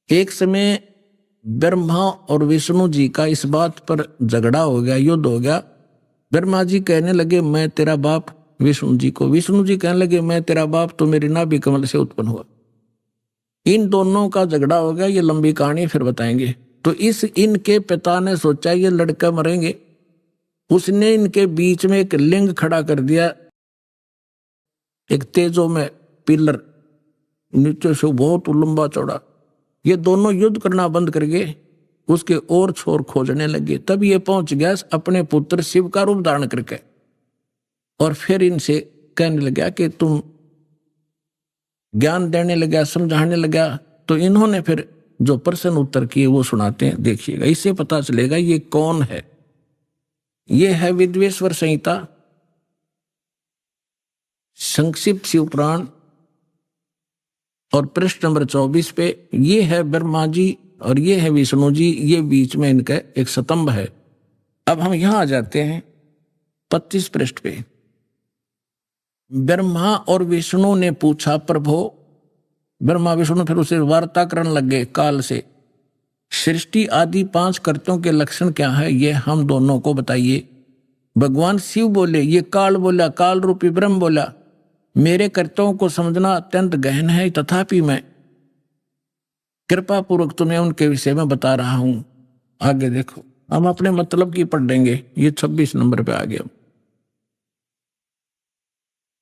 Speaker 7: एक समय ब्रह्मा और विष्णु जी का इस बात पर झगड़ा हो गया, युद्ध हो गया। ब्रह्मा जी कहने लगे मैं तेरा बाप विष्णु जी को, विष्णु जी कहने लगे मैं तेरा बाप, तो मेरी नाभि कमल से उत्पन्न हुआ। इन दोनों का झगड़ा हो गया। ये लंबी कहानी फिर बताएंगे। तो इनके पिता ने सोचा ये लड़का मरेंगे, उसने इनके बीच में एक लिंग खड़ा कर दिया, एक तेजो में पिलर, नीचे से बहुत लंबा चौड़ा। ये दोनों युद्ध करना बंद कर गए, उसके और छोर खोजने लगे। तब ये पहुंच गया अपने पुत्र शिव का रूप धारण करके, और फिर इनसे कहने लगा कि तुम ज्ञान देने लगा, समझाने लगा। तो इन्होंने फिर जो प्रश्न उत्तर किए वो सुनाते हैं, देखिएगा, इससे पता चलेगा ये कौन है। ये है विद्वेश्वर संहिता, संक्षिप्त शिव पुराण, और पृष्ठ नंबर 24 पे ये है ब्रह्मा जी और ये है विष्णु जी, ये बीच में इनका एक स्तंभ है। अब हम यहां आ जाते हैं 25 पृष्ठ पे। ब्रह्मा और विष्णु ने पूछा प्रभु, ब्रह्मा विष्णु फिर उसे वार्ता करने लगे काल से, सृष्टि आदि 5 कर्तों के लक्षण क्या है ये हम दोनों को बताइए। भगवान शिव बोले, ये काल बोला, काल रूपी ब्रह्म बोला, मेरे कर्तव्यों को समझना अत्यंत गहन है, तथापि मैं कृपा पूर्वक तुम्हें उनके विषय में बता रहा हूं। आगे देखो, हम अपने मतलब की पढ़ लेंगे। ये 26 नंबर पे आ गया।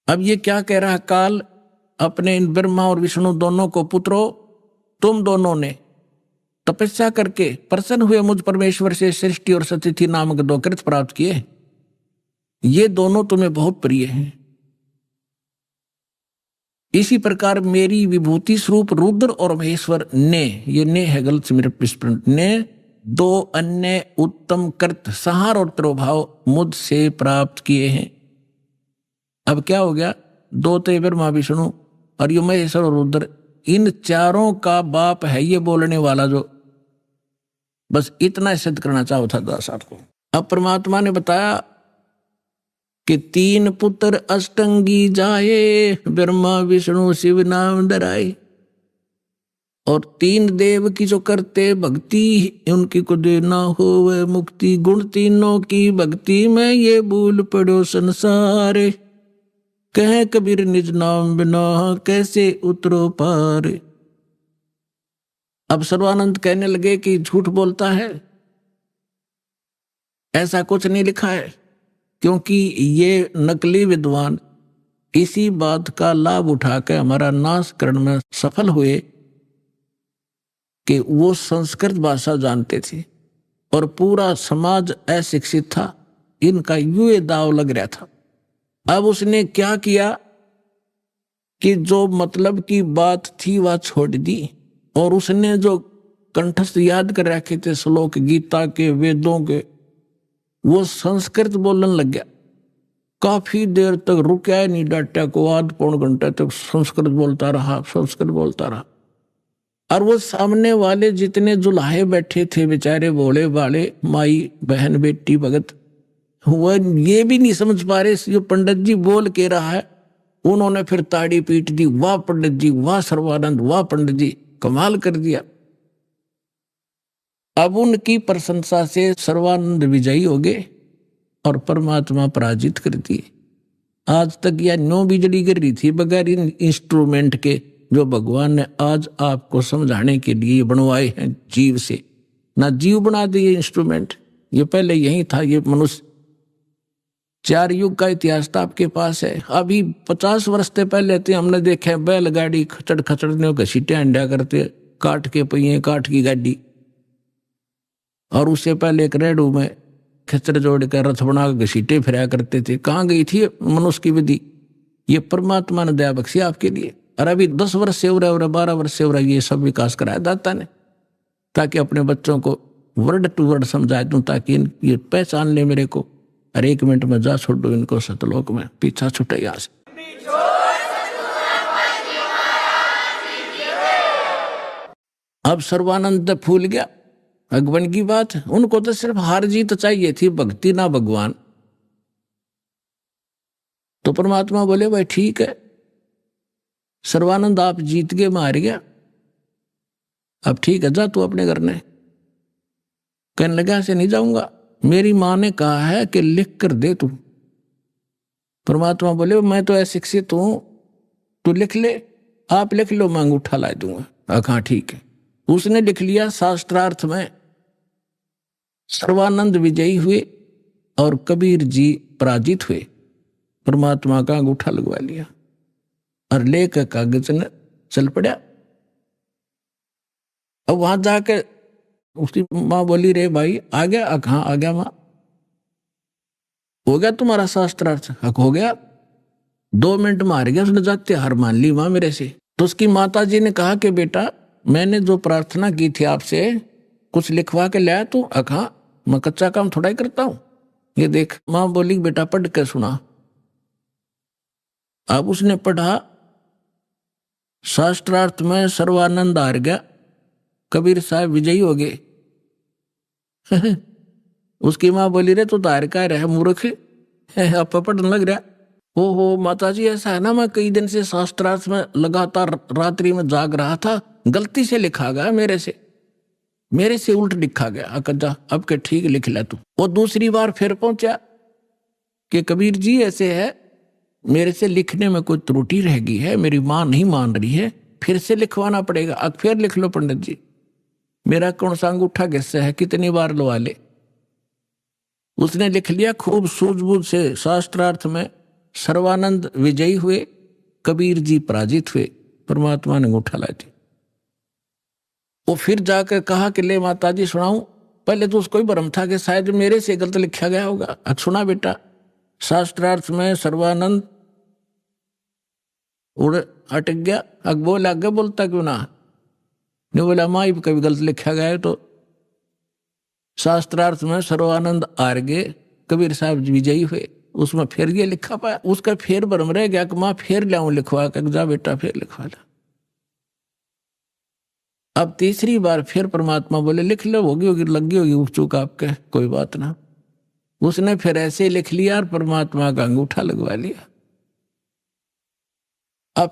Speaker 7: अब ये क्या कह रहा है काल अपने इन ब्रह्मा और विष्णु दोनों को, पुत्रो तुम दोनों ने तपस्या करके प्रसन्न हुए मुझ परमेश्वर से सृष्टि और सतिथि नामक 2 कृत प्राप्त किए। ये दोनों तुम्हें बहुत प्रिय हैं। इसी प्रकार मेरी विभूति स्वरूप रुद्र और महेश्वर ने, ये ने है गलत से मेरे विस्मरण, ने 2 अन्य उत्तम कृत संहार और तिरोभाव मुझसे प्राप्त किए हैं। अब क्या हो गया, 2 तो ब्रह्मा विष्णु और ये महेश्वर और रुद्र, इन चारों का बाप है ये बोलने वाला, जो बस इतना सिद्ध करना चाहो था दास आपको। अब परमात्मा ने बताया कि 3 पुत्र अष्टंगी जाए, ब्रह्मा विष्णु शिव नाम धराए, और 3 देव की जो करते भक्ति, उनकी को देना हो वह मुक्ति। गुण तीनों की भक्ति में ये भूल पड़ो संसार, कह कबीर निज नाम बिना कैसे उतरो पार। अब सर्वानंद कहने लगे कि झूठ बोलता है, ऐसा कुछ नहीं लिखा है, क्योंकि ये नकली विद्वान इसी बात का लाभ उठाकर हमारा नाश करने में सफल हुए कि वो संस्कृत भाषा जानते थे और पूरा समाज अशिक्षित था। इनका यूं दाव लग रहा था। अब उसने क्या किया कि जो मतलब की बात थी वह छोड़ दी, और उसने जो कंठस्थ याद कर रखे थे श्लोक गीता के, वेदों के, वो संस्कृत बोलने लग गया। काफी देर तक रुका नहीं, डाटा को आध पौन घंटे तक संस्कृत बोलता रहा, संस्कृत बोलता रहा। और वो सामने वाले जितने जुलाहे बैठे थे बेचारे भोले भाले माई बहन बेटी भगत, वह ये भी नहीं समझ पा रहे जो पंडित जी बोल के रहा है। उन्होंने फिर ताड़ी पीट दी, वाह पंडित जी, वाह सर्वानंद, वाह पंडित जी, कमाल कर दिया। अब उनकी प्रशंसा से सर्वानंद विजयी हो गए और परमात्मा पराजित कर दिए। आज तक यह 9 बिजली गिर रही थी बगैर इन इंस्ट्रूमेंट के, जो भगवान ने आज आपको समझाने के लिए बनवाए हैं जीव से। ना जीव बना दिए इंस्ट्रूमेंट, ये पहले यही था। ये मनुष्य 4 युग का इतिहास तो आपके पास है। अभी 50 वर्ष से पहले थे हमने देखे बैलगाड़ी खचड़ खचड़ने घसीटे अंडा करते, काट के पहिए, काट की गाड़ी, और उससे पहले एक रेडू में खच्चर जोड़ कर रथ बना के घसीटे फिराया करते थे। कहाँ गई थी मनुष्य की विधि? ये परमात्मा ने दया बख्शी आपके लिए। और अभी 10 वर्ष से हो रहा है, 12 वर्ष से हो रहा है, ये सब विकास कराया दाता ने, ताकि अपने बच्चों को वर्ड टू वर्ड समझा दूं, ताकि ये पहचान ले मेरे को। और 1 मिनट में जा छोड़ दो इनको सतलोक में, पीछा छुटे यहाँ से। अब सर्वानंद फूल गया। भगवान की बात, उनको तो सिर्फ हार जीत चाहिए थी, भक्ति ना भगवान। तो परमात्मा बोले भाई ठीक है, सर्वानंद आप जीत गए, मैं हार गया, अब ठीक है जा तू अपने घर ने। कहने लगा से नहीं जाऊंगा, मेरी माँ ने कहा है कि लिख कर दे तू। परमात्मा बोले मैं तो अशिक्षित हूं, तू लिख ले, आप लिख लो, मैं अंगूठा ला दूंगा। हाँ ठीक है। उसने लिख लिया। शास्त्रार्थ में सर्वानंद विजयी हुए और कबीर जी पराजित हुए। परमात्मा का अंगूठा लगवा लिया और लेकर कागज ने चल पड़ा। अब वहां जाके उसकी माँ बोली रे भाई आ गया? कहाँ आ गया माँ? हो गया तुम्हारा शास्त्रार्थ? हो गया। 2 मिनट में हार गया। उसने जाते हार मान ली माँ मेरे से। तो उसकी माता जी ने कहा कि बेटा मैंने जो प्रार्थना की थी आपसे, कुछ लिखवा के लाया तू? कहा मैं कच्चा काम थोड़ा ही करता हूं, ये देख। माँ बोली बेटा पढ़ के सुना। अब उसने पढ़ा, शास्त्रार्थ में सर्वानंद हार गया, कबीर साहब विजयी हो गए। उसकी माँ बोली रे तू तो हार का रहे मूर्ख, अब पढ़ने लग रहा। ओहो माता जी ऐसा है ना, मैं कई दिन से शास्त्रार्थ में लगातार रात्रि में जाग रहा था, गलती से लिखा गया मेरे से उल्ट लिखा गया। अकजा अब के ठीक लिख ले तू। वो दूसरी बार फिर पहुंचा कि कबीर जी ऐसे है, मेरे से लिखने में कोई त्रुटि रह गई है, मेरी माँ नहीं मान रही है, फिर से लिखवाना पड़ेगा। अब फिर लिख लो पंडित जी, मेरा कौन सा अंगूठा किससे है, कितनी बार लवा ले। उसने लिख लिया खूब सूझबूझ से। शास्त्रार्थ में सर्वानंद विजयी हुए, कबीर जी पराजित हुए। परमात्मा ने अंगूठा ला दिया। वो फिर जाकर कहा कि ले माता जी सुनाऊं। पहले तो उसको ही भ्रम था कि शायद मेरे से गलत लिखा गया होगा। अब सुना बेटा, शास्त्रार्थ में सर्वानंद उड़ अटक गया। अब बोल आगे बोलता क्यों ना? नहीं बोला माँ कभी गलत लिखा गया है। तो शास्त्रार्थ में सर्वानंद हार गए, कबीर साहब विजयी हुए। उसमें फिर ये लिखा पाया, उसका फिर भ्रम रह गया कि माँ फिर लाऊं लिखवा कर। जा बेटा फिर लिखवा ला। अब तीसरी बार फिर परमात्मा बोले लिख लो, होगी लगी होगी चूक आपके, कोई बात ना। उसने फिर ऐसे लिख लिया और परमात्मा का अंगूठा लगवा लिया। अब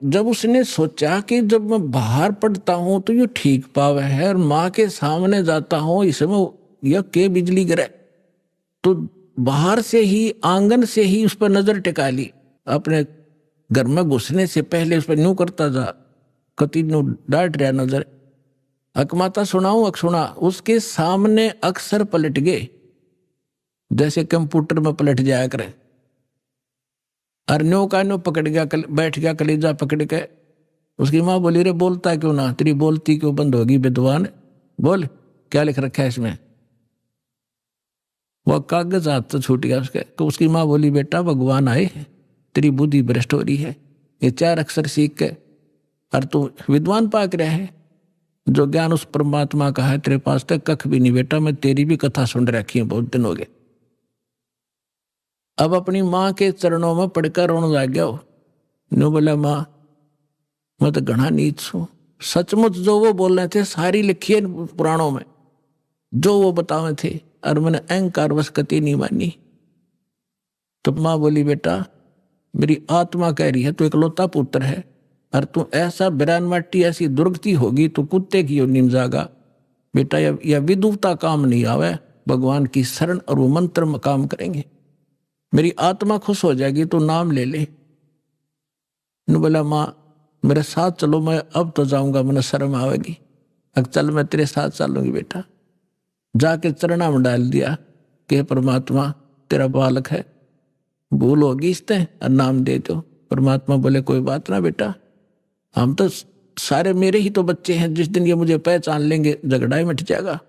Speaker 7: जब उसने सोचा कि जब मैं बाहर पढ़ता हूं तो ये ठीक पावे है, और माँ के सामने जाता हूं इसमें यह के बिजली गिरे, तो बाहर से ही आंगन से ही उस पर नजर टिका ली। अपने घर में घुसने से पहले उस पर न्यू करता जा, कति न्यू डांट रहा नजर। अकमाता सुनाऊं सुना। उसके सामने अक्सर पलट गए, जैसे कंप्यूटर में पलट जाया करे। अरन्यों का न्यो पकड़ गया, बैठ गया कलेजा पकड़ के। उसकी माँ बोली रे बोलता क्यों ना, तेरी बोलती क्यों बंद होगी विद्वान, बोल क्या लिख रखा है इसमें। वह कागज हाथ तो छूट गया उसके। तो उसकी माँ बोली बेटा भगवान आए, तेरी बुद्धि भ्रष्ट हो रही है, ये 4 अक्षर सीख के और तू विद्वान पाक रहा है। जो ज्ञान उस परमात्मा का है तेरे पास तक कख भी नहीं बेटा। मैं तेरी भी कथा सुन रखी है, बहुत दिन हो गए। अब अपनी माँ के चरणों में पड़कर रोने लग गया। नो बोला माँ मैं तो घना नीच हूं। सचमुच जो वो बोल रहे थे सारी लिखी है पुराणों में, जो वो बतावे थे, और मैंने अहंकार वश कति नहीं मानी। तो माँ बोली बेटा मेरी आत्मा कह रही है तू इकलौता पुत्र है, और तू ऐसा बिरान माटी ऐसी दुर्गति होगी तो कुत्ते की नीम जागा। बेटा यह विदुता काम नहीं आवे, भगवान की शरण और वो मंत्र में काम करेंगे, मेरी आत्मा खुश हो जाएगी, तो नाम ले ले। न बोला माँ मेरे साथ चलो, मैं अब तो जाऊंगा, मैंने शर्म आवेगी। अब चल मैं तेरे साथ चलूंगी बेटा। जाके चरणा में डाल दिया कि परमात्मा तेरा बालक है, भूल होगी इससे और नाम दे दो। परमात्मा बोले कोई बात ना बेटा, हम तो सारे मेरे ही तो बच्चे हैं, जिस दिन ये मुझे पहचान लेंगे झगड़ा ही मिट जाएगा।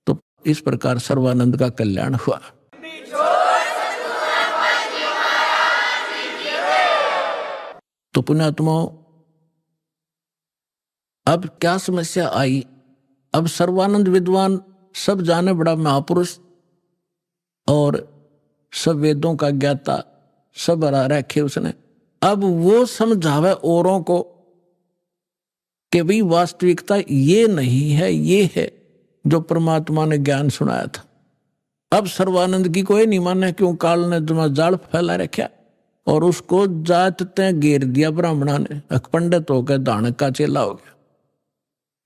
Speaker 7: तो इस प्रकार सर्वानंद का कल्याण हुआ। तो पुण्यात्माओं अब क्या समस्या आई? अब सर्वानंद विद्वान सब जाने बड़ा महापुरुष और सब वेदों का ज्ञाता सब हरा रखे उसने। अब वो समझावे औरों को कि भाई वास्तविकता ये नहीं है, ये है जो परमात्मा ने ज्ञान सुनाया था। अब सर्वानंद की कोई नहीं माने, क्यों काल ने तुम्हारा जाल फैला रखा। और उसको जात तय घेर दिया ब्राह्मणा ने, पंडित होकर दानक का चेला हो गया।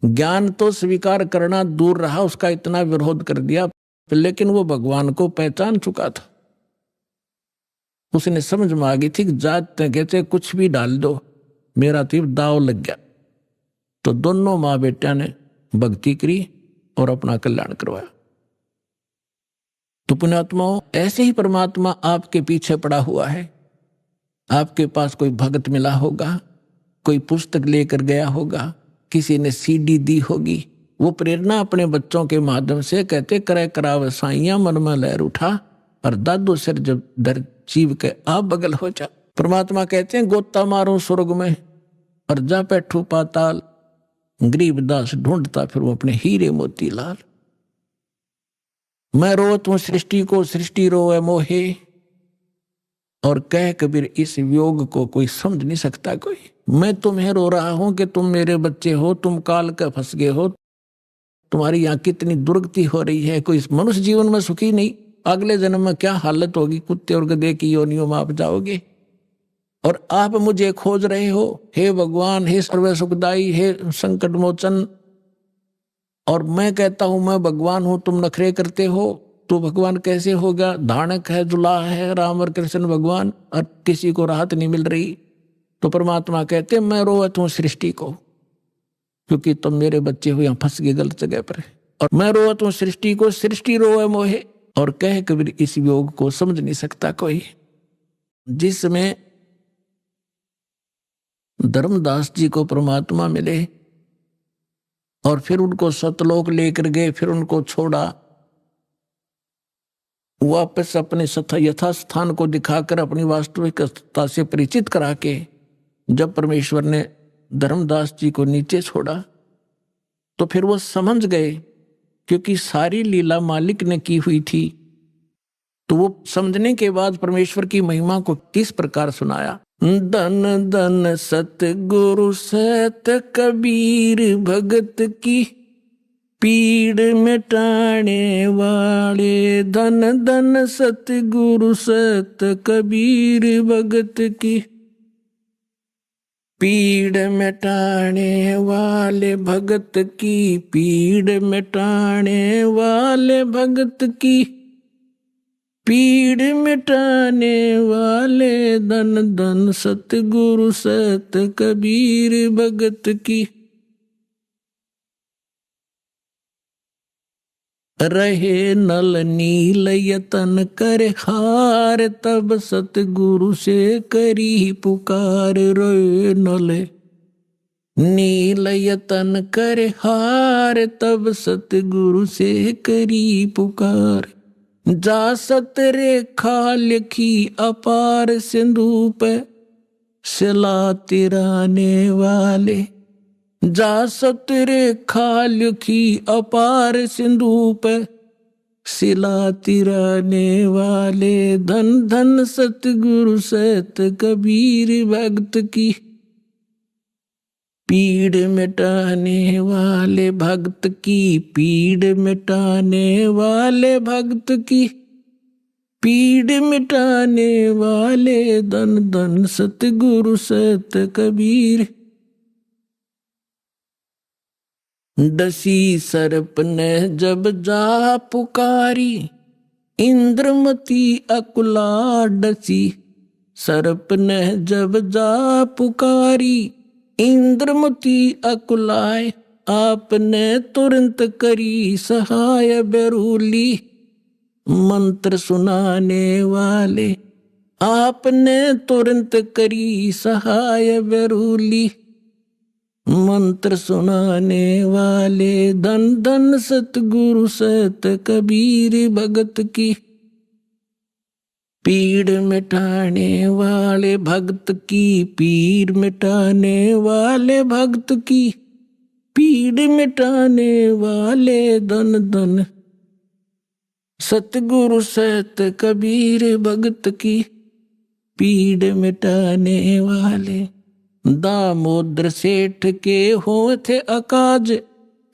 Speaker 7: ज्ञान तो स्वीकार करना दूर रहा, उसका इतना विरोध कर दिया, लेकिन वो भगवान को पहचान चुका था। उसने समझ में आ गई थी कि जात तय कहते कुछ भी डाल दो, मेरा तो दाव लग गया। तो दोनों माँ बेटा ने भक्ति करी और अपना कल्याण करवाया। तो पुण्यात्माओं, ऐसे ही परमात्मा आपके पीछे पड़ा हुआ है। आपके पास कोई भगत मिला होगा, कोई पुस्तक लेकर गया होगा, किसी ने सीडी दी होगी, वो प्रेरणा अपने बच्चों के माध्यम से कहते करे कराव साइया मन में लहर उठा और दादो सिर जब दर जीव के आप बगल हो जा। परमात्मा कहते हैं गोता मारो स्वर्ग में और जा बैठू पाताल, गरीबदास ढूंढता फिर वो अपने हीरे मोती लाल। मैं रोत हूं सृष्टि को, सृष्टि रोए मोहे, और कह कबीर इस योग को कोई समझ नहीं सकता कोई। मैं तुम्हें रो रहा हूं कि तुम मेरे बच्चे हो, तुम काल के फंस गए हो, तुम्हारी यहाँ कितनी दुर्गति हो रही है, कोई मनुष्य जीवन में सुखी नहीं, अगले जन्म में क्या हालत होगी, कुत्ते और गधे की योनियों में आप जाओगे। और आप मुझे खोज रहे हो, हे भगवान, हे सर्व सुखदाई, हे संकट मोचन। और मैं कहता हूं मैं भगवान हूं, तुम नखरे करते हो, तो भगवान कैसे होगा? धानक है, जुला है राम और कृष्ण भगवान, और किसी को राहत नहीं मिल रही। तो परमात्मा कहते मैं रोवत हूं सृष्टि को, क्योंकि तुम मेरे बच्चे हो, यहां फंस गए गलत जगह पर। और मैं रोवत हूं सृष्टि को, सृष्टि रोए मोहे, और कह कबीर इस योग को समझ नहीं सकता कोई। जिसमें धर्मदास जी को परमात्मा मिले और फिर उनको सतलोक लेकर गए, फिर उनको छोड़ा, वापस अपने यथास्थान को दिखाकर अपनी वास्तविकता से परिचित करा के जब परमेश्वर ने धर्मदास जी को नीचे छोड़ा तो फिर वो समझ गए, क्योंकि सारी लीला मालिक ने की हुई थी। तो वो समझने के बाद परमेश्वर की महिमा को किस प्रकार सुनाया। धन धन सतगुरु सत कबीर भगत की, पीड़ मिटाने वाले। धन धन सतगुरु सत कबीर भगत की, पीड़ मिटाने वाले भगत की, पीड़ मिटाने वाले भगत की, पीड़ मिटाने वाले। धन धन सतगुरु सत कबीर भगत की, रहे नल नील यतन कर हार, तब सतगुरु से करी पुकार। रहे नल नील यतन कर हार, तब सतगुरु से करी पुकार। जा सत रेखा लिखी अपार सिंधु पे, सिला तिराने वाले। जा सत रेखा लिखी अपार सिंधु पे, सिला तिराने वाले। धन धन सतगुरु सत कबीर भगत की, पीड़ मिटाने वाले भक्त की, पीड़ मिटाने वाले भक्त की, पीड़ मिटाने वाले। धन धन सतगुरु सत कबीर। डसी सर्प ने जब जा पुकारी, इंद्रमती अकुला डसी। सर्प ने जब जा पुकारी, इंद्रमती अकुलाए। आपने तुरंत करी सहाय बेरूली, मंत्र सुनाने वाले। आपने तुरंत करी सहाय बेरूली, मंत्र सुनाने वाले। धन धन सतगुरु सत कबीर भगत की, पीड़ मिटाने वाले भक्त की, पीड़ मिटाने वाले भक्त की, पीड़ मिटाने वाले। धन धन सतगुरु सत कबीर भगत की, पीड़ मिटाने वाले। दामोदर सेठ के हो थे अकाज,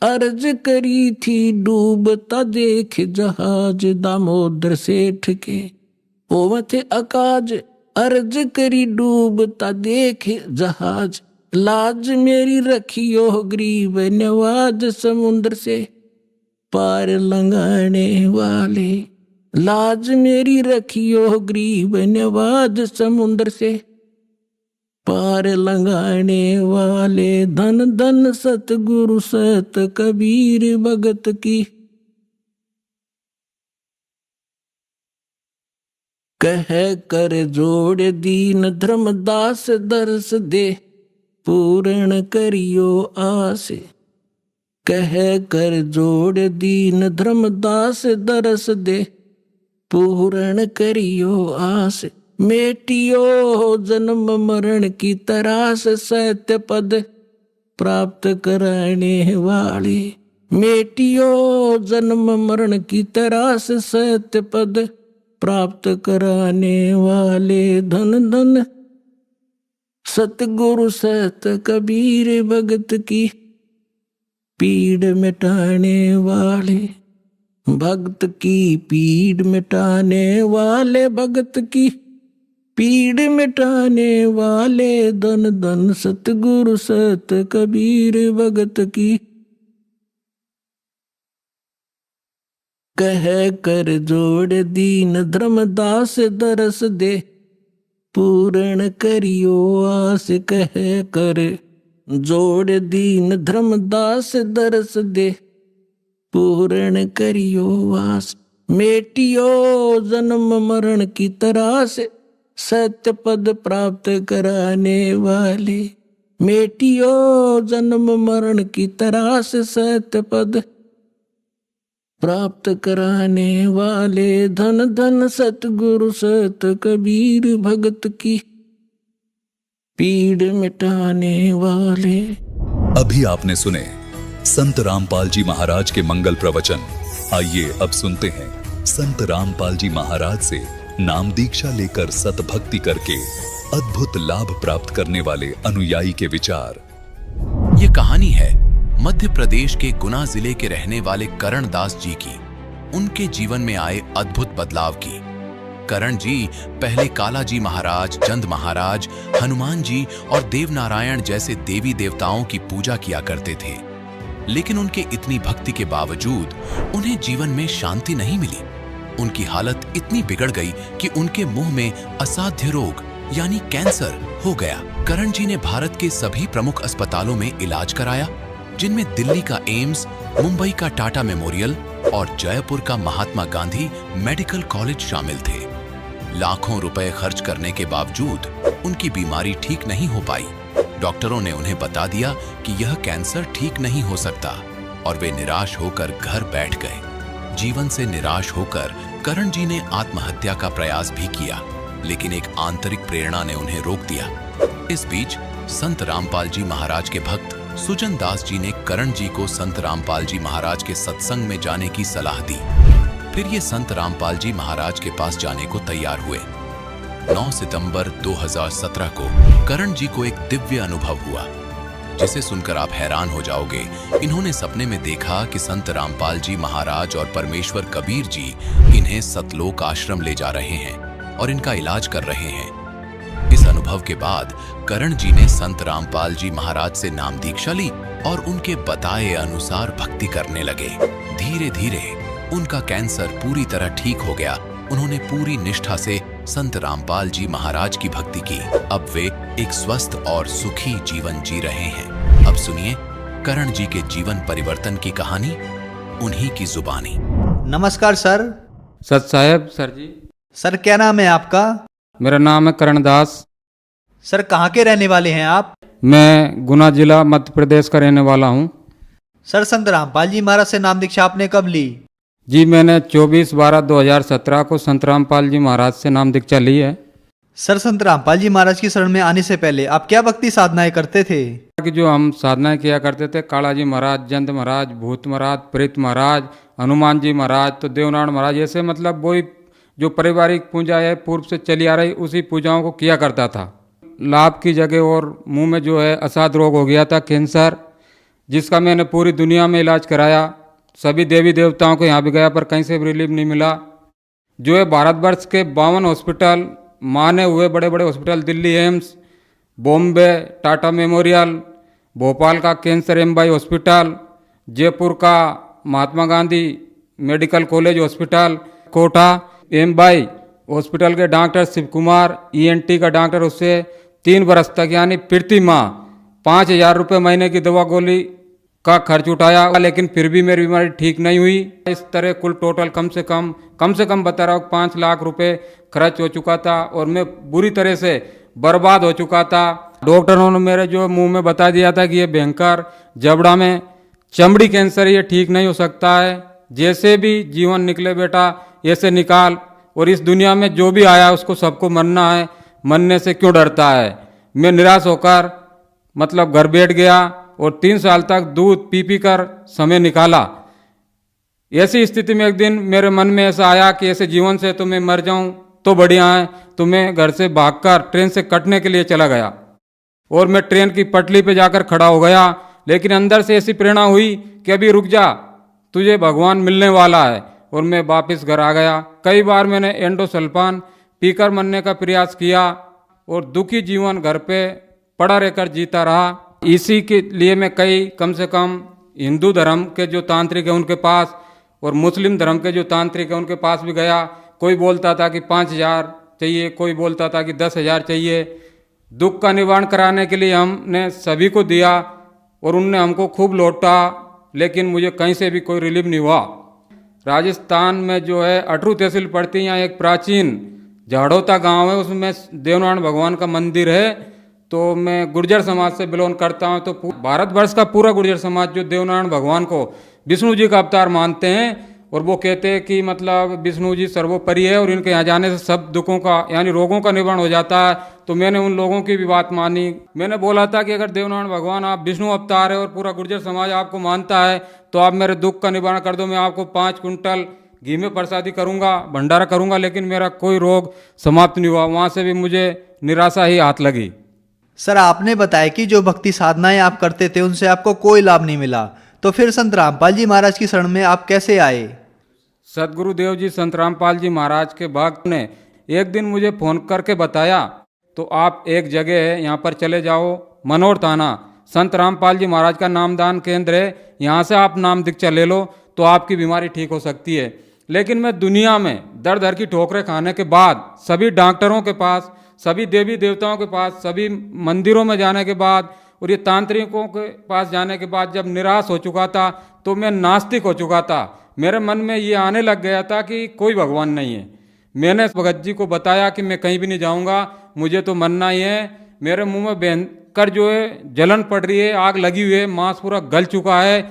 Speaker 7: अर्ज करी थी डूबता देख जहाज। दामोदर सेठ के हो थे अकाज, अर्ज करी डूबता देखे जहाज, लाज मेरी रखियो गरीब नवाज, समुद्र से पार लंघाने वाले, लाज मेरी रखियो गरीब नवाज, समुद्र से पार लंघाने वाले। धन धन सतगुरु सत कबीर भगत की, कह कर जोड़ दीन धर्मदास दर्श दे, पूर्ण करियो आस। कह कर जोड़ दीन धर्मदास दर्श दे, पूर्ण करियो आस। मेटियो जन्म मरण की तरास, सत्य पद प्राप्त कराने वाले। मेटियो जन्म मरण की तरास, सत्य पद प्राप्त कराने वाले। धन धन सतगुरु सत कबीर भगत की, पीड़ मिटाने वाले। भक्त की पीड़ मिटाने वाले, भगत की पीड़ मिटाने वाले। धन धन सतगुरु सत कबीर भगत की, कह कर जोड़ दीन धर्मदास दरस दे, पूर्ण करियो आस। कह कर जोड़ दीन धर्मदास दरस दे, पूर्ण करियो आस। मेटियो जन्म मरण की तरास, सत्य पद प्राप्त कराने वाले। मेटियो जन्म मरण की तरास, सत्य पद प्राप्त कराने वाले। धन धन सतगुरु सत कबीर भगत की, पीड़ मिटाने वाले।
Speaker 6: अभी आपने सुने संत रामपाल जी महाराज के मंगल प्रवचन। आइए अब सुनते हैं संत रामपाल जी महाराज से नाम दीक्षा लेकर सतभक्ति करके अद्भुत लाभ प्राप्त करने वाले अनुयायी के विचार।
Speaker 3: ये कहानी है मध्य प्रदेश के गुना जिले के रहने वाले करण दास जी की, उनके जीवन में आए अद्भुत बदलाव की। करण जी पहले कालाजी महाराज, चंद महाराज, हनुमान जी और देवनारायण जैसे देवी देवताओं की पूजा किया करते थे, लेकिन उनके इतनी भक्ति के बावजूद उन्हें जीवन में शांति नहीं मिली। उनकी हालत इतनी बिगड़ गई कि उनके मुंह में असाध्य रोग यानी कैंसर हो गया। करण जी ने भारत के सभी प्रमुख अस्पतालों में इलाज कराया, जिनमें दिल्ली का एम्स, मुंबई का टाटा मेमोरियल और जयपुर का महात्मा गांधी मेडिकल कॉलेज शामिल थे। लाखों रुपए खर्च करने के बावजूद उनकी बीमारी ठीक नहीं हो पाई। डॉक्टरों ने उन्हें बता दिया कि यह कैंसर ठीक नहीं हो सकता और वे निराश होकर घर बैठ गए। जीवन से निराश होकर करण जी ने आत्महत्या का प्रयास भी किया, लेकिन एक आंतरिक प्रेरणा ने उन्हें रोक दिया। इस बीच संत रामपाल जी महाराज के भक्त सुजन दास जी ने करण जी को संत रामपाल जी महाराज के सत्संग में जाने की सलाह दी। फिर ये संत रामपाल जी महाराज के पास जाने को तैयार हुए। 9 सितंबर 2017 को करण जी को एक दिव्य अनुभव हुआ, जिसे सुनकर आप हैरान हो जाओगे। इन्होंने सपने में देखा कि संत रामपाल जी महाराज और परमेश्वर कबीर जी इन्हें सतलोक आश्रम ले जा रहे हैं और इनका इलाज कर रहे हैं। इस अनुभव के बाद करण जी ने संत रामपाल जी महाराज से नाम दीक्षा ली और उनके बताए अनुसार भक्ति करने लगे। धीरे धीरे उनका कैंसर पूरी तरह ठीक हो गया। उन्होंने पूरी निष्ठा से संत रामपाल जी महाराज की भक्ति की। अब वे एक स्वस्थ और सुखी जीवन जी रहे हैं। अब सुनिए करण जी के जीवन परिवर्तन की कहानी, उन्हीं की जुबानी।
Speaker 8: नमस्कार सर।
Speaker 9: सत साहेब सर जी।
Speaker 8: सर क्या नाम है आपका?
Speaker 9: मेरा नाम है करण दास।
Speaker 8: सर कहाँ के रहने वाले हैं आप?
Speaker 9: मैं गुना जिला मध्य प्रदेश का रहने वाला हूँ।
Speaker 8: सर संत रामपाल जी महाराज से नाम दीक्षा आपने कब ली?
Speaker 9: जी मैंने 24/12/2017 को संत रामपाल जी महाराज से नाम दीक्षा ली है।
Speaker 8: सर संत रामपाल जी महाराज की शरण में आने से पहले आप क्या भक्ति साधनाएं करते थे?
Speaker 9: कि जो हम साधनाएं किया करते थे, कालाजी महाराज, जंत महाराज, भूत महाराज, प्रेत महाराज, हनुमान जी महाराज, तो देवनारायण महाराज, ऐसे मतलब वही जो पारिवारिक पूजा है पूर्व से चली आ रही, उसी पूजाओं को किया करता था। लाभ की जगह और मुंह में जो है असाध्य रोग हो गया था, कैंसर, जिसका मैंने पूरी दुनिया में इलाज कराया। सभी देवी देवताओं को यहाँ भी गया पर कहीं से भी रिलीफ नहीं मिला। जो है भारतवर्ष के 52 हॉस्पिटल माने हुए बड़े बड़े हॉस्पिटल, दिल्ली एम्स, बॉम्बे टाटा मेमोरियल, भोपाल का कैंसर एमबाई हॉस्पिटल, जयपुर का Mahatma Gandhi medical college hospital, Kota एमबाई हॉस्पिटल के डॉक्टर शिव कुमार, ईएनटी का डॉक्टर, उससे 3 बरस तक यानी प्रति माह 5,000 रुपये महीने की दवा गोली का खर्च उठाया, लेकिन फिर भी मेरी बीमारी ठीक नहीं हुई। इस तरह कुल टोटल कम से कम बता रहा हूँ 5 लाख रुपए खर्च हो चुका था और मैं बुरी तरह से बर्बाद हो चुका था। डॉक्टरों ने मेरे जो मुंह में बता दिया था कि ये भयंकर जबड़ा में चमड़ी कैंसर, ये ठीक नहीं हो सकता है, जैसे भी जीवन निकले बेटा ऐसे निकाल, और इस दुनिया में जो भी आया उसको सबको मरना है, मरने से क्यों डरता है। मैं निराश होकर मतलब घर बैठ गया और 3 साल तक दूध पी कर समय निकाला। ऐसी स्थिति में एक दिन मेरे मन में ऐसा आया कि ऐसे जीवन से तो मैं मर जाऊं तो बढ़िया है, तो मैं घर से भागकर ट्रेन से कटने के लिए चला गया और मैं ट्रेन की पटरी पे जाकर खड़ा हो गया। लेकिन अंदर से ऐसी प्रेरणा हुई कि अभी रुक जा, तुझे भगवान मिलने वाला है, और मैं वापस घर आ गया। कई बार मैंने एंडोसल्फान पीकर मरने का प्रयास किया और दुखी जीवन घर पे पड़ा रहकर जीता रहा। इसी के लिए मैं कम से कम हिंदू धर्म के जो तांत्रिक है उनके पास और मुस्लिम धर्म के जो तांत्रिक है उनके पास भी गया। कोई बोलता था कि 5,000 चाहिए, कोई बोलता था कि 10,000 चाहिए। दुख का निवारण कराने के लिए हमने सभी को दिया और उनने हमको खूब लौटा, लेकिन मुझे कहीं से भी कोई रिलीफ नहीं हुआ। राजस्थान में जो है अटरू तहसील पड़ती है, यहाँ एक प्राचीन झाड़ोता गांव है, उसमें देवनारायण भगवान का मंदिर है। तो मैं गुर्जर समाज से बिलोंग करता हूँ। तो भारतवर्ष का पूरा गुर्जर समाज जो देवनारायण भगवान को विष्णु जी का अवतार मानते हैं और वो कहते हैं कि मतलब विष्णु जी सर्वोपरि है और इनके यहाँ जाने से सब दुखों का यानी रोगों का निवारण हो जाता है। तो मैंने उन लोगों की भी बात मानी। मैंने बोला था कि अगर देवनारायण भगवान आप विष्णु अवतार है और पूरा गुर्जर समाज आपको मानता है तो आप मेरे दुख का निवारण कर दो, मैं आपको 5 कुंटल घी में प्रसादी करूँगा, भंडारा करूँगा। लेकिन मेरा कोई रोग समाप्त नहीं हुआ। वहाँ से भी मुझे निराशा ही हाथ लगी।
Speaker 8: सर, आपने बताया कि जो भक्ति साधनाएं आप करते थे उनसे आपको कोई लाभ नहीं मिला, तो फिर संत रामपाल जी महाराज की शरण में आप कैसे आए?
Speaker 9: सदगुरुदेव जी संत रामपाल जी महाराज के भक्त ने एक दिन मुझे फोन करके बताया, तो आप एक जगह है यहाँ पर चले जाओ, मनोर थाना, संत रामपाल जी महाराज का नामदान केंद्र है, यहाँ से आप नाम दीक्षा ले लो तो आपकी बीमारी ठीक हो सकती है। लेकिन मैं दुनिया में दर दर की ठोकरें खाने के बाद, सभी डॉक्टरों के पास, सभी देवी देवताओं के पास, सभी मंदिरों में जाने के बाद और ये तांत्रिकों के पास जाने के बाद जब निराश हो चुका था तो मैं नास्तिक हो चुका था। मेरे मन में ये आने लग गया था कि कोई भगवान नहीं है। मैंने भगत जी को बताया कि मैं कहीं भी नहीं जाऊंगा, मुझे तो मरना ही है। मेरे मुंह में भयंकर जो है जलन पड़ रही है, आग लगी हुई है, मांस पूरा गल चुका है,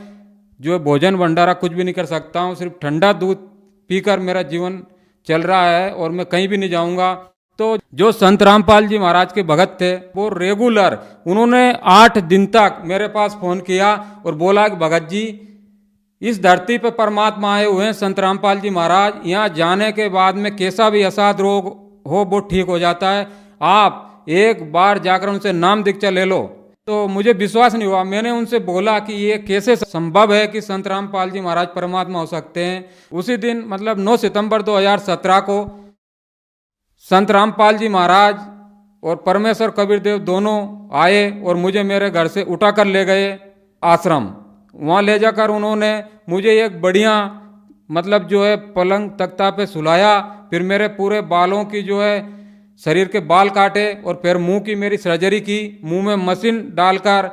Speaker 9: जो है भोजन भंडारा कुछ भी नहीं कर सकता हूँ, सिर्फ ठंडा दूध पीकर मेरा जीवन चल रहा है और मैं कहीं भी नहीं जाऊंगा। तो जो संत रामपाल जी महाराज के भगत थे वो रेगुलर उन्होंने 8 दिन तक मेरे पास फोन किया और बोला कि भगत जी इस धरती पे परमात्मा आए हुए हैं संत रामपाल जी महाराज, यहाँ जाने के बाद में कैसा भी असाध रोग हो वो ठीक हो जाता है, आप एक बार जाकर उनसे नाम दीक्षा ले लो। तो मुझे विश्वास नहीं हुआ। मैंने उनसे बोला कि ये कैसे संभव है कि संत रामपाल जी महाराज परमात्मा हो सकते हैं। उसी दिन मतलब 9 सितंबर 2017 को संत रामपाल जी महाराज और परमेश्वर कबीरदेव दोनों आए और मुझे मेरे घर से उठाकर ले गए आश्रम। वहाँ ले जाकर उन्होंने मुझे एक बढ़िया मतलब जो है पलंग तख्ता पे सुलाया, फिर मेरे पूरे बालों की जो है शरीर के बाल काटे और फिर मुंह की मेरी सर्जरी की, मुंह में मशीन डालकर,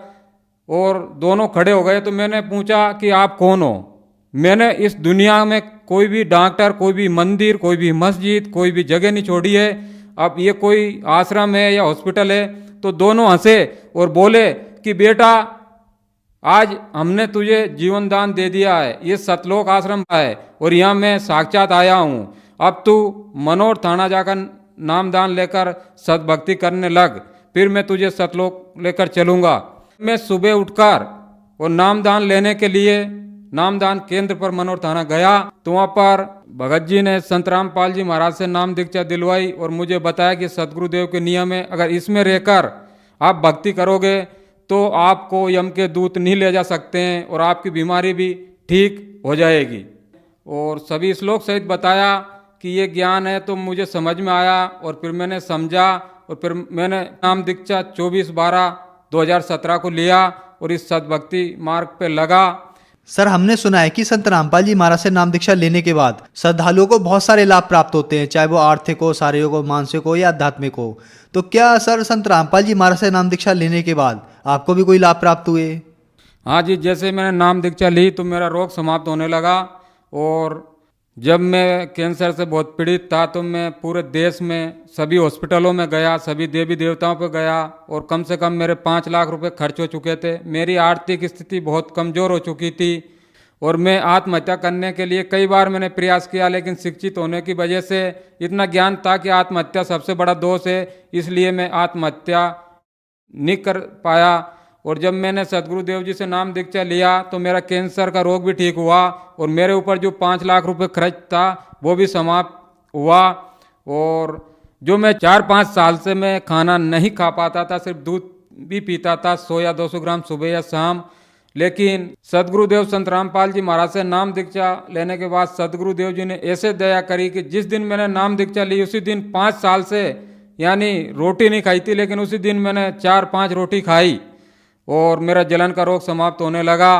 Speaker 9: और दोनों खड़े हो गए। तो मैंने पूछा कि आप कौन हो? मैंने इस दुनिया में कोई भी डॉक्टर, कोई भी मंदिर, कोई भी मस्जिद, कोई भी जगह नहीं छोड़ी है। अब ये कोई आश्रम है या हॉस्पिटल है? तो दोनों हंसे और बोले कि बेटा आज हमने तुझे जीवन दान दे दिया है, ये सतलोक आश्रम है और यहाँ मैं साक्षात आया हूँ। अब तू मनोर थाना जाकर नामदान लेकर सद्भक्ति करने लग, फिर मैं तुझे सतलोक लेकर चलूँगा। मैं सुबह उठकर और नामदान लेने के लिए नामदान केंद्र पर मनोर थाना गया तो वहाँ पर भगत जी ने संत रामपाल जी महाराज से नाम दीक्षा दिलवाई और मुझे बताया कि सदगुरुदेव के नियम है, अगर इसमें रहकर आप भक्ति करोगे तो आपको यम के दूत नहीं ले जा सकते हैं और आपकी बीमारी भी ठीक हो जाएगी। और सभी श्लोक सहित बताया कि ये ज्ञान है तो मुझे समझ में आया और फिर मैंने समझा और फिर मैंने नाम दीक्षा 24/12/2017 को लिया और इस सद्भक्ति मार्ग पे लगा।
Speaker 8: सर, हमने सुना है कि संत रामपाल जी महाराज से नाम दीक्षा लेने के बाद श्रद्धालुओं को बहुत सारे लाभ प्राप्त होते हैं, चाहे वो आर्थिक हो, शारीरिक हो, मानसिक हो या आध्यात्मिक हो। तो क्या सर संत रामपाल जी महाराज से नाम दीक्षा लेने के बाद आपको भी कोई लाभ प्राप्त हुए?
Speaker 9: हाँ जी, जैसे मैंने नाम दीक्षा ली तो मेरा रोग समाप्त होने लगा। और जब मैं कैंसर से बहुत पीड़ित था तो मैं पूरे देश में सभी हॉस्पिटलों में गया, सभी देवी देवताओं पे गया और कम से कम मेरे 5 लाख रुपए खर्च हो चुके थे। मेरी आर्थिक स्थिति बहुत कमज़ोर हो चुकी थी और मैं आत्महत्या करने के लिए कई बार मैंने प्रयास किया, लेकिन शिक्षित होने की वजह से इतना ज्ञान था कि आत्महत्या सबसे बड़ा दोष है, इसलिए मैं आत्महत्या नहीं कर पाया। और जब मैंने सदगुरुदेव जी से नाम दीक्षा लिया तो मेरा कैंसर का रोग भी ठीक हुआ और मेरे ऊपर जो 5 लाख रुपए खर्च था वो भी समाप्त हुआ। और जो मैं 4-5 साल से मैं खाना नहीं खा पाता था, सिर्फ दूध भी पीता था 100 या 200 ग्राम सुबह या शाम, लेकिन सदगुरुदेव संत रामपाल जी महाराज से नाम दीक्षा लेने के बाद सदगुरुदेव जी ने ऐसे दया करी कि जिस दिन मैंने नाम दीक्षा ली उसी दिन 5 साल से यानी रोटी नहीं खाई थी, लेकिन उसी दिन मैंने 4-5 रोटी खाई और मेरा जलन का रोग समाप्त होने लगा।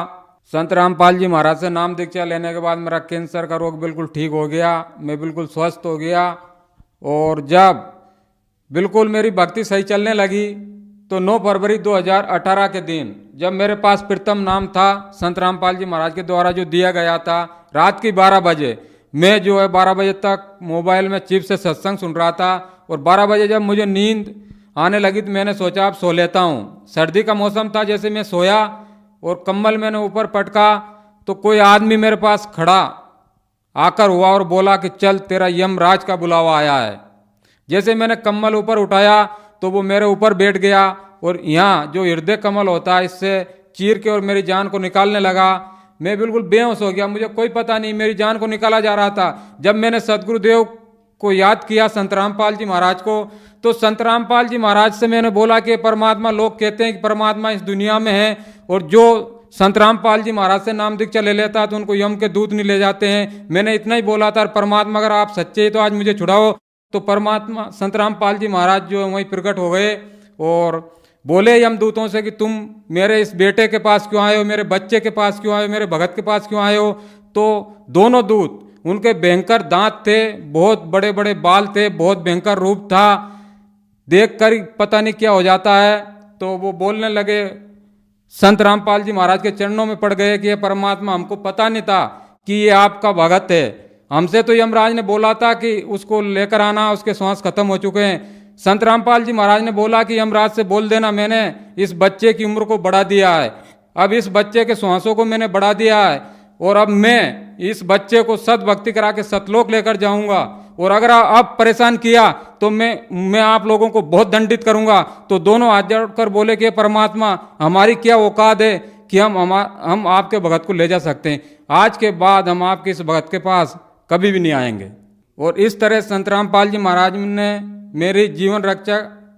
Speaker 9: संत रामपाल जी महाराज से नाम दीक्षा लेने के बाद मेरा कैंसर का रोग बिल्कुल ठीक हो गया, मैं बिल्कुल स्वस्थ हो गया। और जब बिल्कुल मेरी भक्ति सही चलने लगी तो 9 फरवरी 2018 के दिन जब मेरे पास प्रथम नाम था संत रामपाल जी महाराज के द्वारा जो दिया गया था, रात की 12 बजे मैं जो है 12 बजे तक मोबाइल में चिप से सत्संग सुन रहा था और 12 बजे जब मुझे नींद आने लगी तो मैंने सोचा अब सो लेता हूँ। सर्दी का मौसम था, जैसे मैं सोया और कंबल मैंने ऊपर पटका तो कोई आदमी मेरे पास खड़ा आकर हुआ और बोला कि चल तेरा यमराज का बुलावा आया है। जैसे मैंने कंबल ऊपर उठाया तो वो मेरे ऊपर बैठ गया और यहाँ जो हृदय कमल होता है इससे चीर के और मेरी जान को निकालने लगा। मैं बिल्कुल बेहोश हो गया, मुझे कोई पता नहीं मेरी जान को निकाला जा रहा था। जब मैंने सदगुरुदेव को याद किया, संत रामपाल जी महाराज को, तो संत रामपाल जी महाराज से मैंने बोला कि परमात्मा, लोग कहते हैं कि परमात्मा इस दुनिया में है और जो संत रामपाल जी महाराज से नाम दीक्षा ले लेता है तो उनको यम के दूत नहीं ले जाते हैं। मैंने इतना ही बोला था, परमात्मा अगर आप सच्चे ही तो आज मुझे छुड़ाओ। तो परमात्मा संत रामपाल जी महाराज जो है वहीं प्रकट हो गए और बोले यमदूतों से कि तुम मेरे इस बेटे के पास क्यों आए हो, मेरे बच्चे के पास क्यों आए हो, मेरे भगत के पास क्यों आए हो। तो दोनों दूत, उनके भयंकर दांत थे, बहुत बड़े बड़े बाल थे, बहुत भयंकर रूप था, देखकर पता नहीं क्या हो जाता है। तो वो बोलने लगे, संत रामपाल जी महाराज के चरणों में पड़ गए कि ये परमात्मा, हमको पता नहीं था कि ये आपका भगत है। हमसे तो यमराज ने बोला था कि उसको लेकर आना, उसके श्वास खत्म हो चुके हैं। संत रामपाल जी महाराज ने बोला कि यमराज से बोल देना मैंने इस बच्चे की उम्र को बढ़ा दिया है, अब इस बच्चे के श्वासों को मैंने बढ़ा दिया है और अब मैं इस बच्चे को सद्भक्ति करा के सतलोक लेकर जाऊंगा और अगर आप परेशान किया तो मैं आप लोगों को बहुत दंडित करूंगा। तो दोनों हाथ जोड़कर बोले कि परमात्मा, हमारी क्या औकात है कि हम आपके भगत को ले जा सकते हैं। आज के बाद हम आपके इस भगत के पास कभी भी नहीं आएंगे। और इस तरह संत रामपाल जी महाराज ने मेरी जीवन रक्षा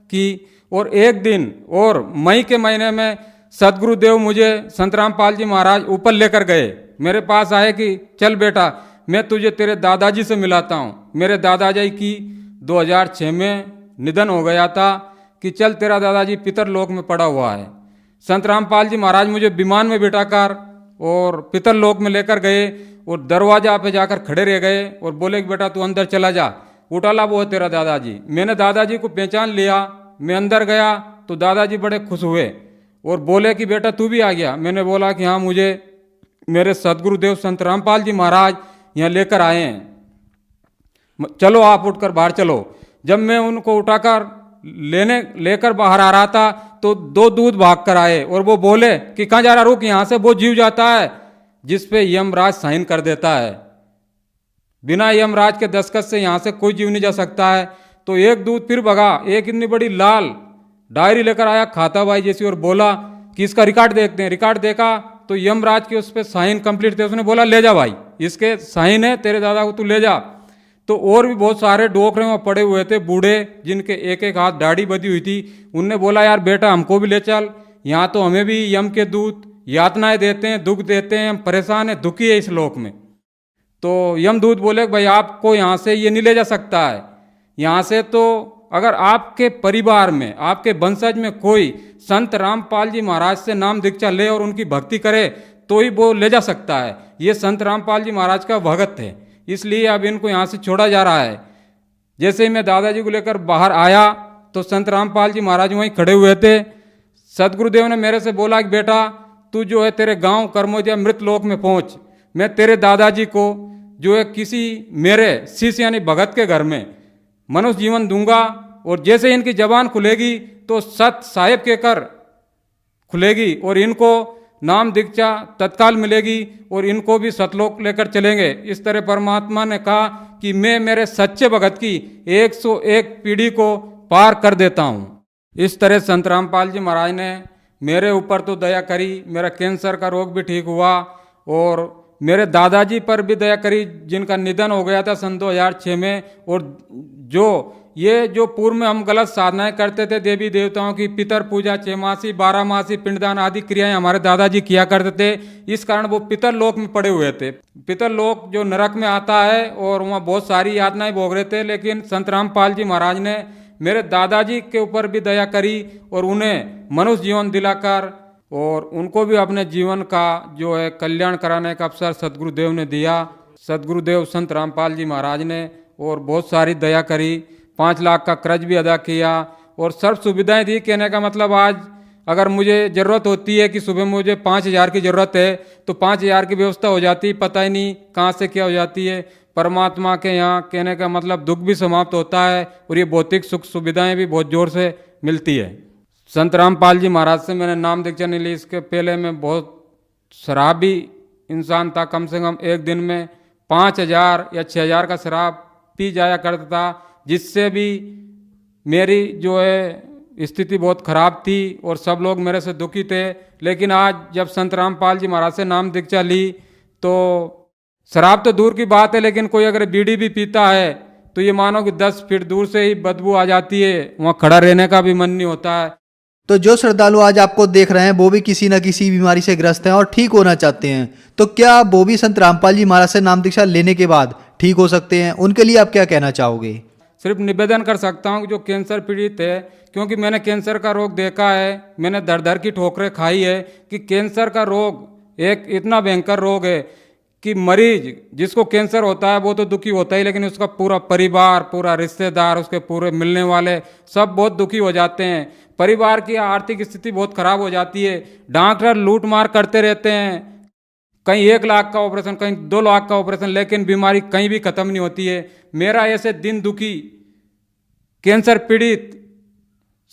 Speaker 9: की। और एक दिन और मई के महीने में सदगुरुदेव मुझे संत रामपाल जी महाराज ऊपर लेकर गए, मेरे पास आए कि चल बेटा, मैं तुझे तेरे दादाजी से मिलाता हूँ। मेरे दादाजी की 2006 में निधन हो गया था कि चल तेरा दादाजी पितरलोक में पड़ा हुआ है। संत रामपाल जी महाराज मुझे विमान में बिठाकर और पितरलोक में लेकर गए और दरवाजा पे जाकर खड़े रह गए और बोले कि बेटा तू अंदर चला जा, उठाला वो है तेरा दादाजी। मैंने दादाजी को पहचान लिया, मैं अंदर गया तो दादाजी बड़े खुश हुए और बोले कि बेटा तू भी आ गया। मैंने बोला कि हाँ, मुझे मेरे सदगुरुदेव संत रामपाल जी महाराज यहाँ लेकर आए हैं, चलो आप उठकर बाहर चलो। जब मैं उनको उठाकर लेकर बाहर आ रहा था तो 2 दूत भाग कर आए और वो बोले कि कहाँ जा रहा, रुक, यहाँ से वो जीव जाता है जिस पे यमराज साइन कर देता है, बिना यमराज के दस्तखत से यहाँ से कोई जीव नहीं जा सकता है। तो एक दूत फिर भगा, एक इतनी बड़ी लाल डायरी लेकर आया खाता भाई जैसी और बोला कि इसका रिकॉर्ड देखते हैं। रिकॉर्ड देखा तो यमराज के उस पर साइन कंप्लीट थे। उसने बोला ले जा भाई, इसके साइन है, तेरे दादा को तू ले जा। तो और भी बहुत सारे डोकरे वहाँ पड़े हुए थे बूढ़े, जिनके एक एक हाथ दाढ़ी बधी हुई थी। उनने बोला यार बेटा हमको भी ले चल, यहाँ तो हमें भी यम के दूत यातनाएं देते हैं, दुख देते हैं, हम परेशान हैं, दुखी है इस लोक में। तो यमदूत बोले भाई आपको यहाँ से ये नहीं ले जा सकता है, यहाँ से तो अगर आपके परिवार में, आपके वंशज में कोई संत रामपाल जी महाराज से नाम दीक्षा ले और उनकी भक्ति करे तो ही वो ले जा सकता है। ये संत रामपाल जी महाराज का भगत थे, इसलिए अब इनको यहाँ से छोड़ा जा रहा है। जैसे ही मैं दादाजी को लेकर बाहर आया तो संत रामपाल जी महाराज वहीं खड़े हुए थे। सदगुरुदेव ने मेरे से बोला कि बेटा तू जो है तेरे गांव कर्मोदिया मृत लोक में पहुंच, मैं तेरे दादाजी को जो है किसी मेरे शिष्य यानी भगत के घर में मनुष्य जीवन दूंगा, और जैसे इनकी जबान खुलेगी तो सत साहेब के कर खुलेगी और इनको नाम दीक्षा तत्काल मिलेगी और इनको भी सतलोक लेकर चलेंगे। इस तरह परमात्मा ने कहा कि मैं मेरे सच्चे भगत की 101 पीढ़ी को पार कर देता हूँ। इस तरह संत रामपाल जी महाराज ने मेरे ऊपर तो दया करी, मेरा कैंसर का रोग भी ठीक हुआ और मेरे दादाजी पर भी दया करी जिनका निधन हो गया था सन 2006 में। और जो पूर्व में हम गलत साधनाएं करते थे, देवी देवताओं की पितर पूजा, छमासी 12 मासी पिंडदान आदि क्रियाएं हमारे दादाजी किया करते थे, इस कारण वो पितर लोक में पड़े हुए थे। पितर लोक जो नरक में आता है और वहाँ बहुत सारी यातनाएं भोग रहे थे, लेकिन संत रामपाल जी महाराज ने मेरे दादाजी के ऊपर भी दया करी और उन्हें मनुष्य जीवन दिलाकर और उनको भी अपने जीवन का जो है कल्याण कराने का अवसर सदगुरुदेव ने दिया। सदगुरुदेव संत रामपाल जी महाराज ने और बहुत सारी दया करी, 5 लाख का कर्ज भी अदा किया और सर्व सुविधाएं दी। कहने का मतलब आज अगर मुझे ज़रूरत होती है कि सुबह मुझे 5,000 की ज़रूरत है तो 5,000 की व्यवस्था हो जाती है, पता ही नहीं कहाँ से क्या हो जाती है। परमात्मा के यहाँ कहने का मतलब दुख भी समाप्त होता है और ये भौतिक सुख सुविधाएं भी बहुत जोर से मिलती है। संत रामपाल जी महाराज से मैंने नाम दीक्षा नहीं ली, इसके पहले मैं बहुत शराबी इंसान था। कम से कम एक दिन में 5,000 या 6,000 का शराब पी जाया करता था, जिससे भी मेरी जो है स्थिति बहुत खराब थी और सब लोग मेरे से दुखी थे। लेकिन आज जब संत रामपाल जी महाराज से नाम दीक्षा ली तो शराब तो दूर की बात है, लेकिन कोई अगर बीड़ी भी पीता है तो ये मानो कि 10 फीट दूर से ही बदबू आ जाती है, वहाँ खड़ा रहने का भी मन नहीं होता है।
Speaker 8: तो जो श्रद्धालु आज आपको देख रहे हैं वो भी किसी न किसी बीमारी से ग्रस्त हैं और ठीक होना चाहते हैं, तो क्या वो भी संत रामपाल जी महाराज से नाम दीक्षा लेने के बाद ठीक हो सकते हैं? उनके लिए आप क्या कहना चाहोगे?
Speaker 9: सिर्फ निवेदन कर सकता हूँ कि जो कैंसर पीड़ित है, क्योंकि मैंने कैंसर का रोग देखा है, मैंने दर दर की ठोकरें खाई है कि कैंसर का रोग एक इतना भयंकर रोग है कि मरीज जिसको कैंसर होता है वो तो दुखी होता ही, लेकिन उसका पूरा परिवार, पूरा रिश्तेदार, उसके पूरे मिलने वाले सब बहुत दुखी हो जाते हैं। परिवार की आर्थिक स्थिति बहुत खराब हो जाती है। डॉक्टर लूट मार करते रहते हैं, कहीं 1 लाख का ऑपरेशन, कहीं 2 लाख का ऑपरेशन, लेकिन बीमारी कहीं भी खत्म नहीं होती है। मेरा ऐसे दिन दुखी कैंसर पीड़ित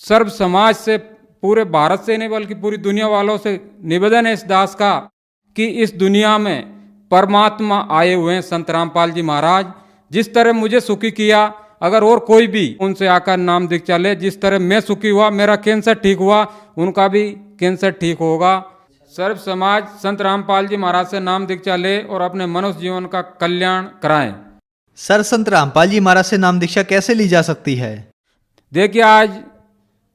Speaker 9: सर्व समाज से, पूरे भारत से नहीं बल्कि पूरी दुनिया वालों से निवेदन है इस दास का कि इस दुनिया में परमात्मा आए हुए हैं संत रामपाल जी महाराज। जिस तरह मुझे सुखी किया, अगर और कोई भी उनसे आकर नाम दीक्षा ले, जिस तरह मैं सुखी हुआ, मेरा कैंसर ठीक हुआ, उनका भी कैंसर ठीक होगा। सर्व समाज संत रामपाल जी महाराज से नाम दीक्षा ले और अपने मनुष्य जीवन का कल्याण कराएं।
Speaker 8: सर, संत रामपाल जी महाराज से नाम दीक्षा कैसे ली जा सकती है?
Speaker 9: देखिए, आज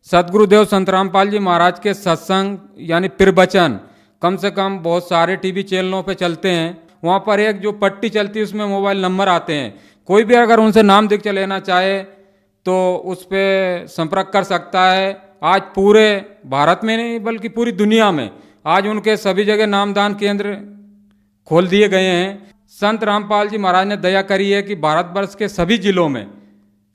Speaker 9: सदगुरुदेव संत रामपाल जी महाराज के सत्संग यानी प्रवचन कम से कम बहुत सारे टीवी चैनलों पे चलते हैं। वहाँ पर एक जो पट्टी चलती है उसमें मोबाइल नंबर आते हैं। कोई भी अगर उनसे नाम दीक्षा लेना चाहे तो उस पर संपर्क कर सकता है। आज पूरे भारत में नहीं बल्कि पूरी दुनिया में आज उनके सभी जगह नामदान केंद्र खोल दिए गए हैं। संत रामपाल जी महाराज ने दया करी है कि भारतवर्ष के सभी जिलों में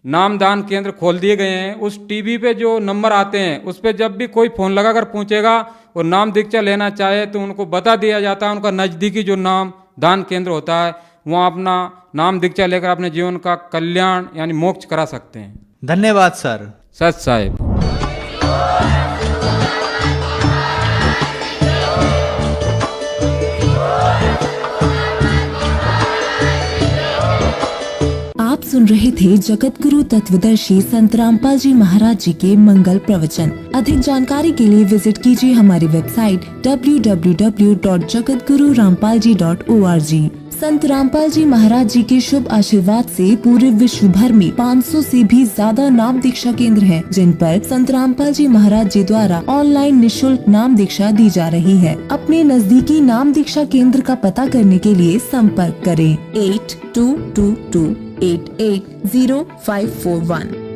Speaker 9: नामदान केंद्र खोल दिए गए हैं। उस टीवी पे जो नंबर आते हैं उस पे जब भी कोई फ़ोन लगाकर पूछेगा और नाम दीक्षा लेना चाहे तो उनको बता दिया जाता है उनका नज़दीकी जो नाम दान केंद्र होता है, वहाँ अपना नाम दीक्षा लेकर अपने जीवन का कल्याण यानी मोक्ष करा सकते हैं।
Speaker 8: धन्यवाद सर।
Speaker 9: सच साहेब।
Speaker 10: आप सुन रहे थे जगत गुरु तत्वदर्शी संत रामपाल जी महाराज जी के मंगल प्रवचन। अधिक जानकारी के लिए विजिट कीजिए हमारी वेबसाइट www.jagatgururampalji.org। संत रामपाल जी महाराज जी के शुभ आशीर्वाद से पूरे विश्व भर में 500 से भी ज्यादा नाम दीक्षा केंद्र हैं, जिन पर संत रामपाल जी महाराज जी द्वारा ऑनलाइन निशुल्क नाम दीक्षा दी जा रही है। अपने नजदीकी नाम दीक्षा केंद्र का पता करने के लिए संपर्क करें 8222880541।